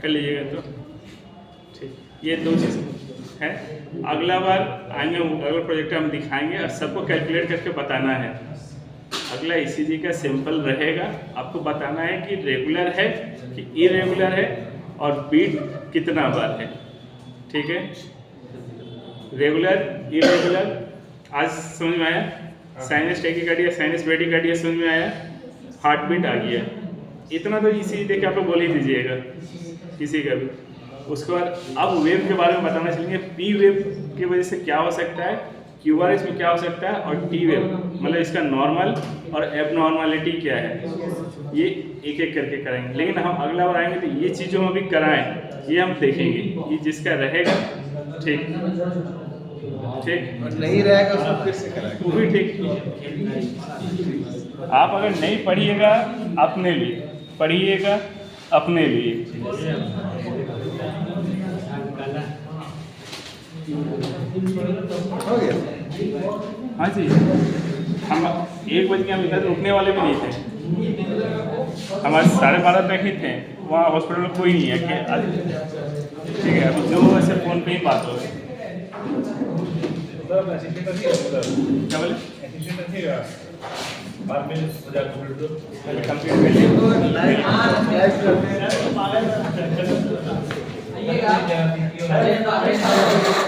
कर लीजिएगा। तो ठीक, ये दो चीज़ है। अगला बार आएंगे, अगला प्रोजेक्ट हम दिखाएंगे और सबको कैलकुलेट करके बताना है। अगला ईसीजी का सिंपल रहेगा, आपको बताना है कि रेगुलर है कि इरेगुलर है और बीट कितना बार है, ठीक है। रेगुलर इरेगुलर आज समझ में आया, साइनस टैकीकार्डिया साइनस ब्रेडिकार्डिया समझ में आया, हार्ट बीट आ गया। इतना तो इसी देख के आप लोग बोल ही दीजिएगा किसी का भी। उसके बाद अब वेव के बारे में बताना चलेंगे। पी वेव की वजह से क्या हो सकता है, क्यूआरएस में क्या हो सकता है, और टी वेव मतलब इसका नॉर्मल और एबनॉर्मलिटी क्या है, ये एक एक करके कराएंगे। लेकिन हम अगला बार आएंगे तो ये चीज़ों में भी कराएं, ये हम देखेंगे। ये जिसका रहेगा ठीक ठीक, और नहीं रहेगा उसको फिर से कराएंगे। वो भी ठीक। आप अगर नहीं पढ़िएगा अपने लिए, पढ़िएगा अपने लिए। हो गया। हाँ जी, हम 1 बजे के हम इधर रुकने वाले भी नहीं थे, हमारे 12:30 तक ही थे। वहाँ हॉस्पिटल में कोई नहीं है कि ठीक है, अब जो वैसे फ़ोन पे ही बात हो गई। सर असिस्टेंट नहीं है सर, क्या बोले, असिस्टेंट नहीं है बाद में 1000 कंप्लीट दो कंप्लीट कर लिए। आइएगा।